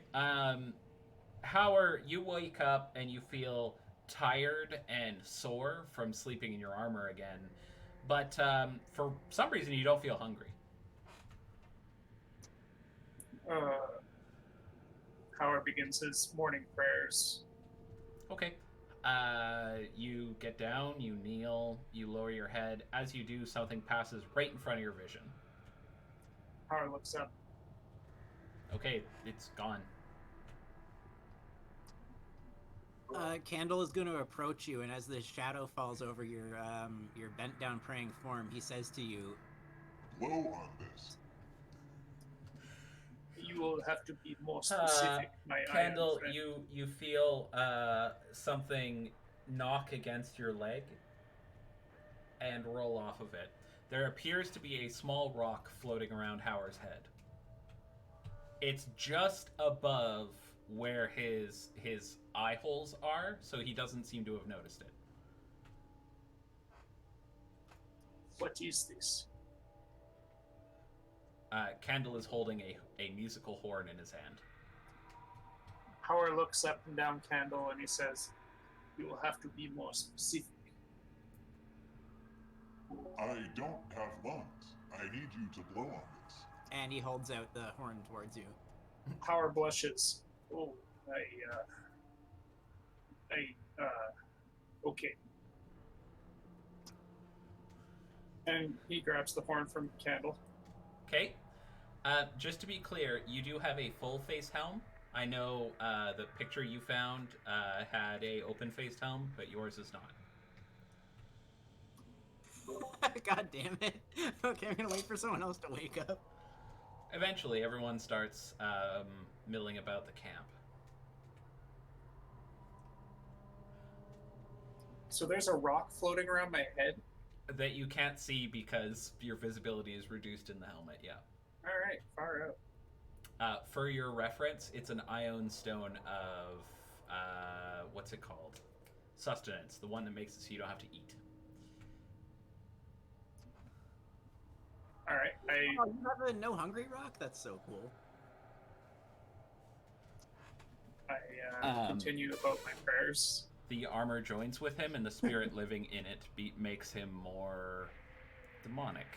Howard, you wake up and you feel tired and sore from sleeping in your armor again. But for some reason, you don't feel hungry. Howard begins his morning prayers. Okay. You get down, you kneel, you lower your head. As you do, something passes right in front of your vision. Howard looks up. Okay, it's gone. Candle is going to approach you, and as the shadow falls over your bent down praying form, he says to you, Blow on this. You will have to be more specific, my Candle, iron friend. you feel something knock against your leg and roll off of it. There appears to be a small rock floating around Howard's head. It's just above where his eye holes are, so he doesn't seem to have noticed it. What is this? Candle is holding a musical horn in his hand. Howard looks up and down Candle and he says, you will have to be more specific. I don't have lungs. I need you to blow on this. and he holds out the horn towards you. Howard blushes. Oh, okay. And he grabs the horn from Candle. Okay. Just to be clear, you do have a full-face helm. I know the picture you found had a open-faced helm, but yours is not. God damn it. Okay, I'm gonna wait for someone else to wake up. Eventually, everyone starts milling about the camp. So there's a rock floating around my head. That you can't see because your visibility is reduced in the helmet, yeah. Alright, far out. For your reference, it's an ion stone of, what's it called? Sustenance, the one that makes it so you don't have to eat. Alright, Oh, you have a no hungry rock? That's so cool. I continue about my prayers. The armor joins with him, and the spirit living in it makes him more demonic.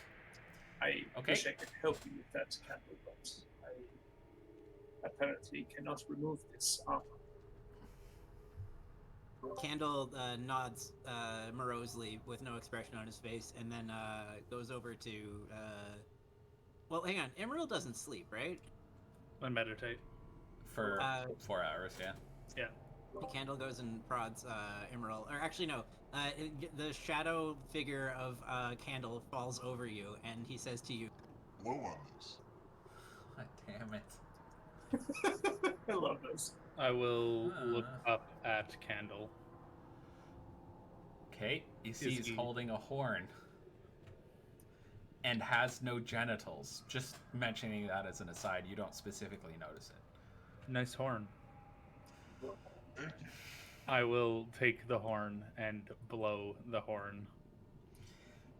I Okay. wish I could help you with that, Candle, but I apparently cannot remove this armor. Candle nods morosely with no expression on his face, and then goes over to. Well, hang on. Emerald doesn't sleep, right? I meditate. For 4 hours, yeah. Yeah. Candle goes and prods Emerald, or actually no. The shadow figure of Candle falls over you, and he says to you, Blow on this. God damn it. I love this. I will look up at Candle. Okay, you see he's he- holding a horn. And has no genitals. Just mentioning that as an aside, you don't specifically notice it. Nice horn. Thank you. I will take the horn and blow the horn.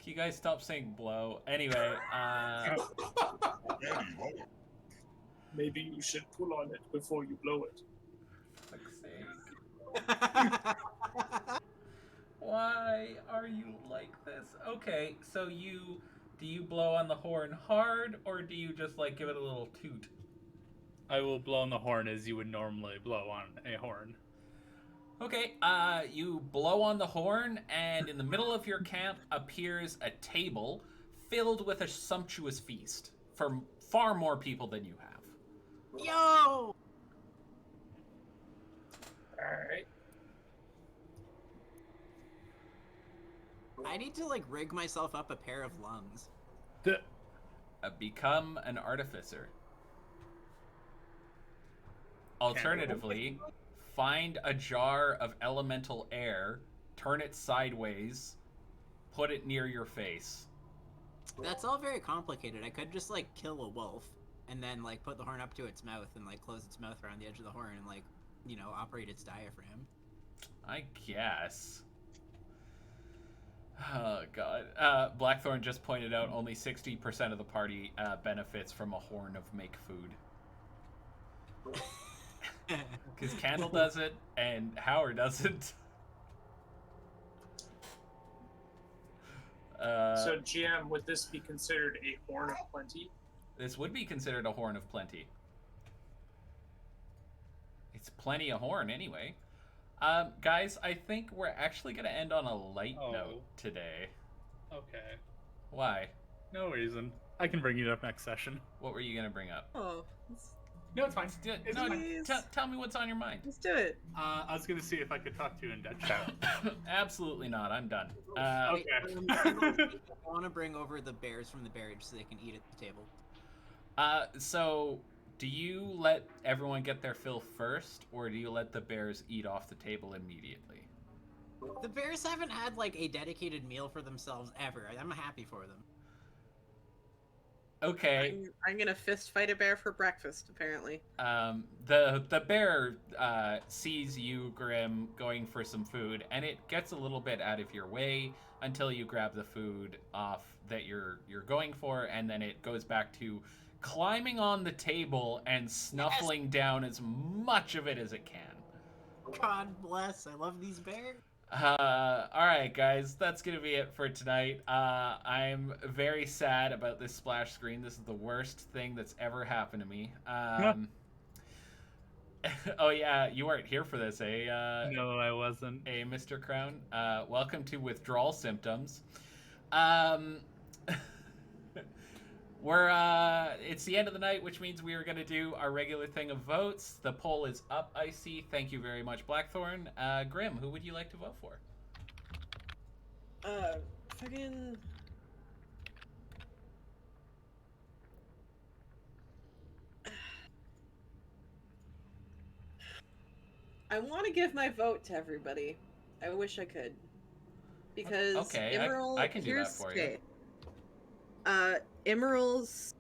Can you guys stop saying blow? Anyway, Andy, love it. Maybe you should pull on it before you blow it. fuck's sake. Why are you like this? Okay, so do you blow on the horn hard, or do you just like give it a little toot? I will blow on the horn as you would normally blow on a horn. Okay, you blow on the horn, and in the middle of your camp appears a table filled with a sumptuous feast for far more people than you have. Yo! Alright. I need to like rig myself up a pair of lungs. Become an artificer. Alternatively, find a jar of elemental air, turn it sideways, put it near your face. That's all very complicated. I could just like kill a wolf and then like put the horn up to its mouth and like close its mouth around the edge of the horn and like, you know, operate its diaphragm. I guess. Oh, God. Blackthorn just pointed out only 60% of the party benefits from a horn of make food. Because Candle does it, and Howard doesn't. So, GM, would this be considered a horn of plenty? This would be considered a horn of plenty. It's plenty of horn anyway. Guys, I think we're actually going to end on a light note today. Okay. Why? No reason. I can bring it up next session. What were you going to bring up? Oh, No, it's fine. It's fine. please. Tell me what's on your mind. Let's do it. I was gonna see if I could talk to you in Dutch chat. Absolutely not. I'm done. Okay. I want to bring over the bears from the barrage so they can eat at the table. So, do you let everyone get their fill first, or do you let the bears eat off the table immediately? The bears haven't had like a dedicated meal for themselves ever. I'm happy for them. Okay. I'm gonna fist fight a bear for breakfast, apparently. The bear sees you, Grim, going for some food, and it gets a little bit out of your way until you grab the food off that you're going for, and then it goes back to climbing on the table and snuffling down as much of it as it can. God bless. I love these bears. Alright guys, that's gonna be it for tonight. I'm very sad about this splash screen. This is the worst thing that's ever happened to me. Oh yeah, you weren't here for this, eh? No, I wasn't. Hey, Mr. Crown. Welcome to Withdrawal Symptoms. It's the end of the night, which means we are going to do our regular thing of votes. The poll is up, I see. Thank you very much, Blackthorn. Grim, who would you like to vote for? Fucking... I want to give my vote to everybody. I wish I could. Because Okay, Emerald... I can do that for you. Emerald's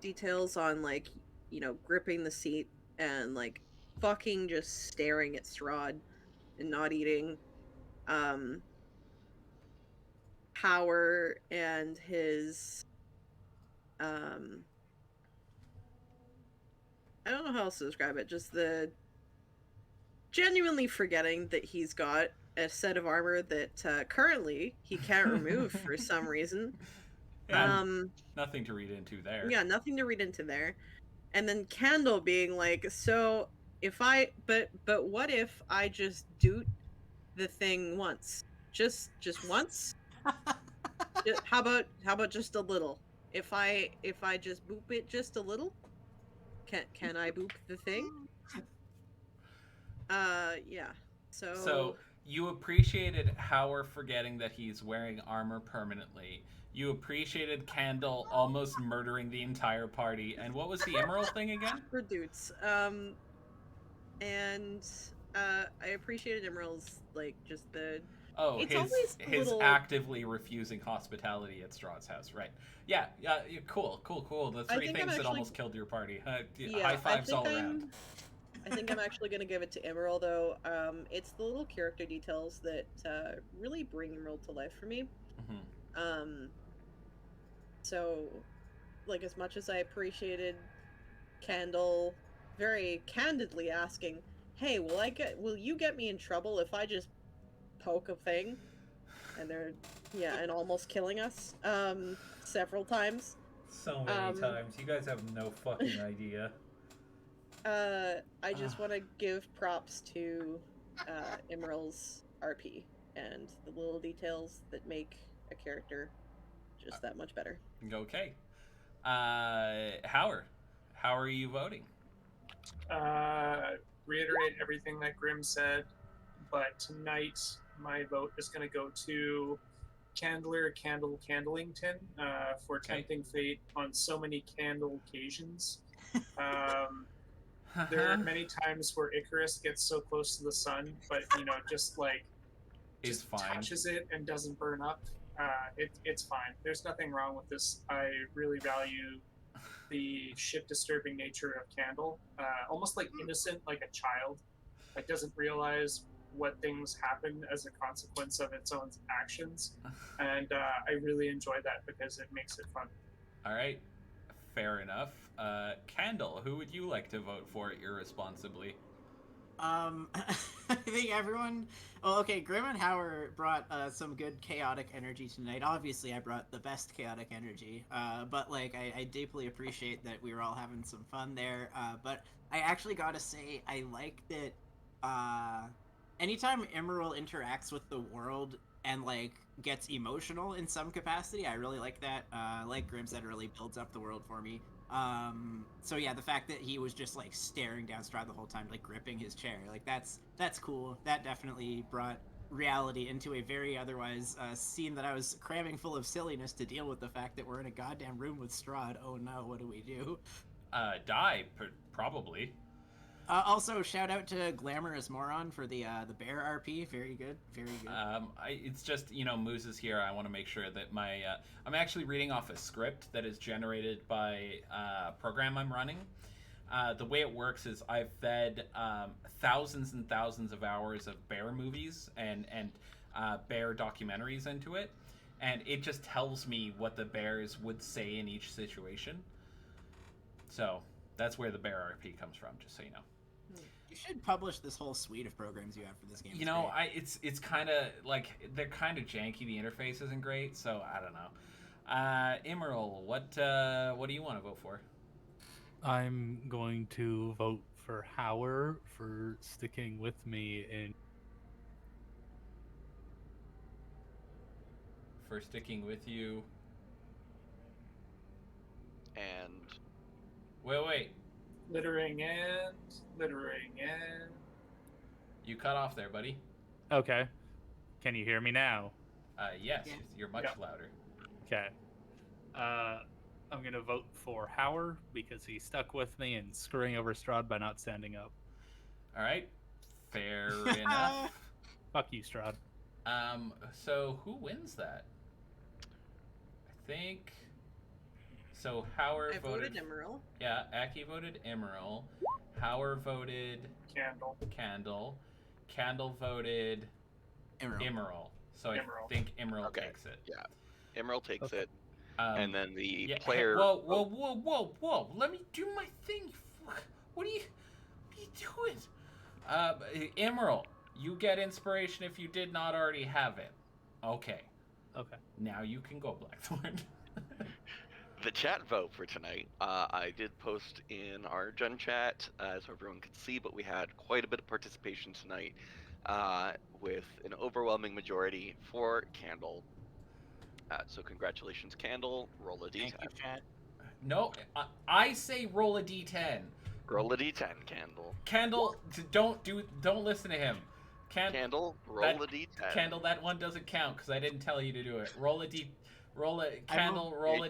details on, like, you know, gripping the seat and, like, fucking just staring at Strahd and not eating. Power and his, I don't know how else to describe it, just the genuinely forgetting that he's got a set of armor that currently he can't remove for some reason. Yeah, nothing to read into there. Yeah, nothing to read into there. And then Candle being like, so if but what if I just doot the thing once? Just once? How about just a little? If I just boop it just a little? Can I boop the thing? Yeah. So you appreciated Howard forgetting that he's wearing armor permanently. You appreciated Candle almost murdering the entire party. And what was the Emerald thing again? For dudes. And I appreciated Emerald's, like, just the... Oh, it's always a his little... actively refusing hospitality at Strahd's house, right? Yeah, cool. The three things that almost killed your party. High fives all around. I think I'm actually going to give it to Emerald, though. It's the little character details that really bring Emerald to life for me. Mm-hmm. So, like, as much as I appreciated Candle very candidly asking, hey, will you get me in trouble if I just poke a thing? And and almost killing us, several times. So many times. You guys have no fucking idea. I just want to give props to Emerald's RP and the little details that make a character just that much better. Okay. Howard, how are you voting? Reiterate everything that Grim said, but tonight my vote is going to go to Candlington for tempting fate on so many candle occasions. There are many times where Icarus gets so close to the sun, but just touches it and doesn't burn up. It's fine. There's nothing wrong with this. I really value the shit-disturbing nature of Candle. Almost like innocent, like a child. Like doesn't realize what things happen as a consequence of its own actions. And I really enjoy that because it makes it fun. All right. Fair enough. Candle, who would you like to vote for irresponsibly? I think everyone. Well, okay. Grim and Howard brought some good chaotic energy tonight. Obviously, I brought the best chaotic energy. But like, I deeply appreciate that we were all having some fun there. But I actually gotta say, I like that. Anytime Emerald interacts with the world and like gets emotional in some capacity, I really like that. Like Grim said, it really builds up the world for me. So yeah, the fact that he was just like staring down Strahd the whole time, like gripping his chair, like that's cool. That definitely brought reality into a very otherwise scene that I was cramming full of silliness to deal with the fact that we're in a goddamn room with Strahd. Oh no, what do we do? Probably. Also, shout out to Glamorous Moron for the bear RP. Very good, very good. It's just, Moose is here. I want to make sure that I'm actually reading off a script that is generated by a program I'm running. The way it works is I've fed thousands and thousands of hours of bear movies and bear documentaries into it, and it just tells me what the bears would say in each situation. So that's where the bear RP comes from, just so you know. You should publish this whole suite of programs you have for this game. It's kind of like they're kind of janky. The interface isn't great, so I don't know. Emerald, what do you want to vote for? I'm going to vote for Howard for sticking with me in. For sticking with you. And Wait. Littering and. You cut off there, buddy. Okay. Can you hear me now? Yes, Yeah. you're much louder. Okay. I'm gonna vote for Howard because he stuck with me and screwing over Strahd by not standing up. All right, fair enough. Fuck you, Strahd. So who wins that? I think. So Howard I voted Emerald. Yeah, Aki voted Emerald. Howard voted Candle. Candle voted Emerald. Emerald. So Emerald. I think Emerald Okay. takes it. yeah, Emerald takes Okay. it, and then the Yeah, player. Whoa! Let me do my thing. What are you doing? Emerald, you get inspiration if you did not already have it. Okay. Okay. Now you can go, Blackthorn. The chat vote for tonight, I did post in our Gen chat so everyone could see, but we had quite a bit of participation tonight with an overwhelming majority for Candle. So congratulations, Candle. Roll a d10. Thank you, chat. No, I say roll a d10. Roll a d10, Candle. Candle, don't listen to him. Candle, roll that- a d10. Candle, that one doesn't count because I didn't tell you to do it. Candle, roll Hey, a Candle, roll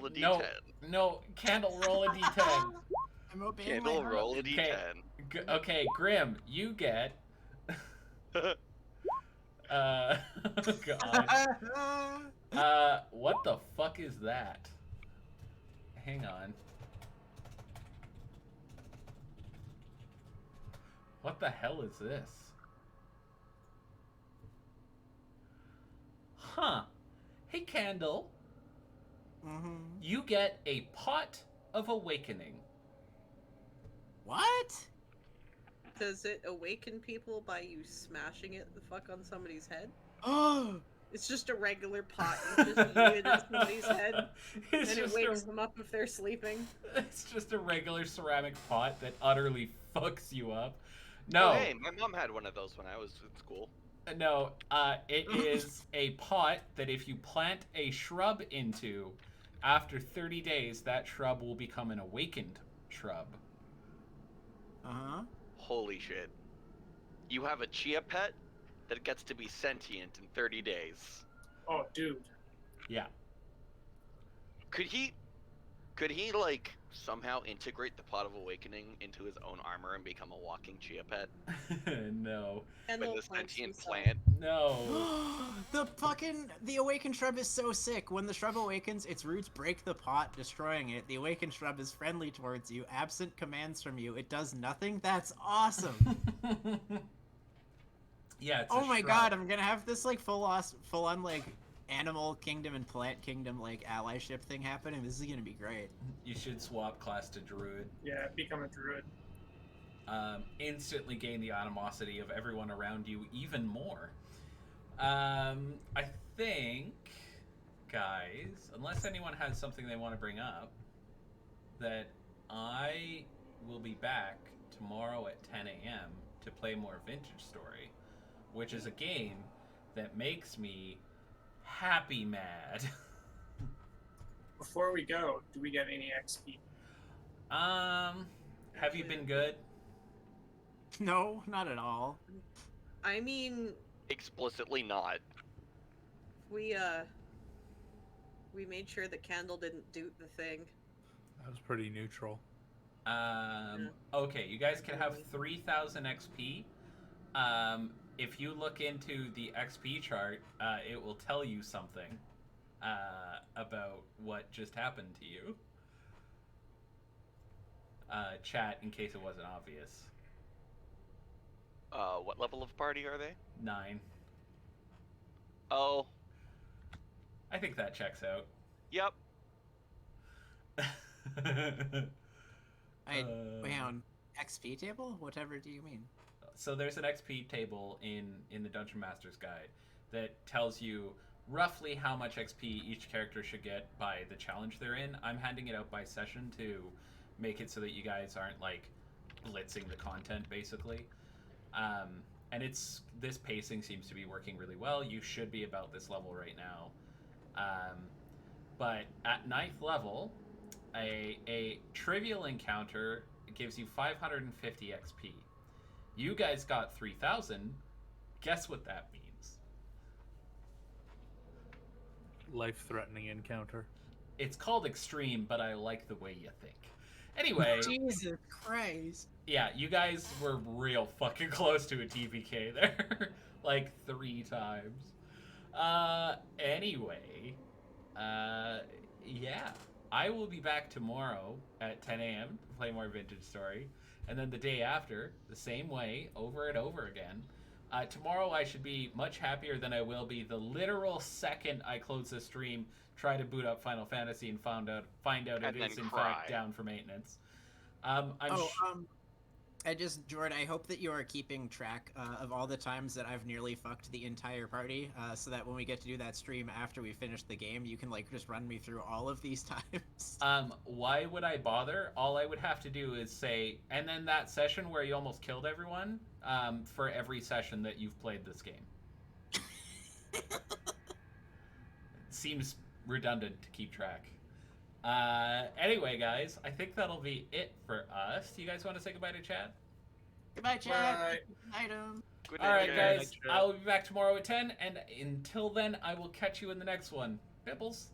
a d10. No, Candle, roll a d10. I'm obeying Candle, my roll a Okay. d10. Okay, Grim, you get. God. What the fuck is that? Hang on. What the hell is this? Huh. Hey, Candle. Mm-hmm. You get a pot of awakening. What? Does it awaken people by you smashing it the fuck on somebody's head? Oh, It's just a regular pot. You just use it in somebody's head, It's and it just wakes a, them up if they're sleeping. it's just a regular ceramic pot that utterly fucks you up. No. Oh, hey, my mom had one of those when I was in school. No, it is a pot that if you plant a shrub into, after 30 days, that shrub will become an awakened shrub. uh-huh. Holy shit. You have a chia pet that gets to be sentient in 30 days. Oh, dude. Yeah. Could he like somehow integrate the pot of awakening into his own armor and become a walking chia pet? No. And With they'll the punch sentient themselves. plant? No. The awakened shrub is so sick. When the shrub awakens, its roots break the pot, destroying it. The awakened shrub is friendly towards you, absent commands from you. It does nothing. That's awesome. Yeah, it's Oh a my shrub. god, I'm gonna have this like full on like animal kingdom and plant kingdom like allyship thing happening. This is gonna be great. You should swap class to druid. Yeah, become a druid. instantly gain the animosity of everyone around you even more. I think, guys, unless anyone has something they want to bring up, that I will be back tomorrow at 10 a.m. to play more Vintage Story, which is a game that makes me happy mad. Before we go, do we get any XP? Have you been good? No, not at all. I mean, Explicitly not. we made sure the candle didn't do the thing. That was pretty neutral. Okay, you guys can have 3,000 XP. If you look into the XP chart, it will tell you something about what just happened to you. Chat, in case it wasn't obvious. What level of party are they? 9. Oh, I think that checks out. yep. Wait, on XP table? Whatever do you mean? So there's an XP table in the Dungeon Master's Guide that tells you roughly how much XP each character should get by the challenge they're in. I'm handing it out by session to make it so that you guys aren't like blitzing the content basically. And this pacing seems to be working really well. You should be about this level right now. But at 9th level, a trivial encounter gives you 550 XP. You guys got 3,000. Guess what that means? Life-threatening encounter. It's called extreme, but I like the way you think. Anyway, Jesus Christ. yeah, you guys were real fucking close to a TPK there. Like 3 times. Anyway, yeah. I will be back tomorrow at 10 a.m. to play more Vintage Story. And then the day after, the same way, over and over again. Tomorrow I should be much happier than I will be the literal second I close the stream, try to boot up Final Fantasy and find out And it then is in cry. fact down for maintenance. Jordan, I hope that you are keeping track of all the times that I've nearly fucked the entire party, so that when we get to do that stream after we finish the game, you can like just run me through all of these times. Why would I bother? All I would have to do is say, and then that session where you almost killed everyone, for every session that you've played this game. Seems redundant to keep track. Anyway, guys, I think that'll be it for us. Do you guys want to say goodbye to chat? Goodbye, chat. Bye. Good night, Good All night, right, guys. guys. I will be back tomorrow at 10, and until then, I will catch you in the next one. Bibbles.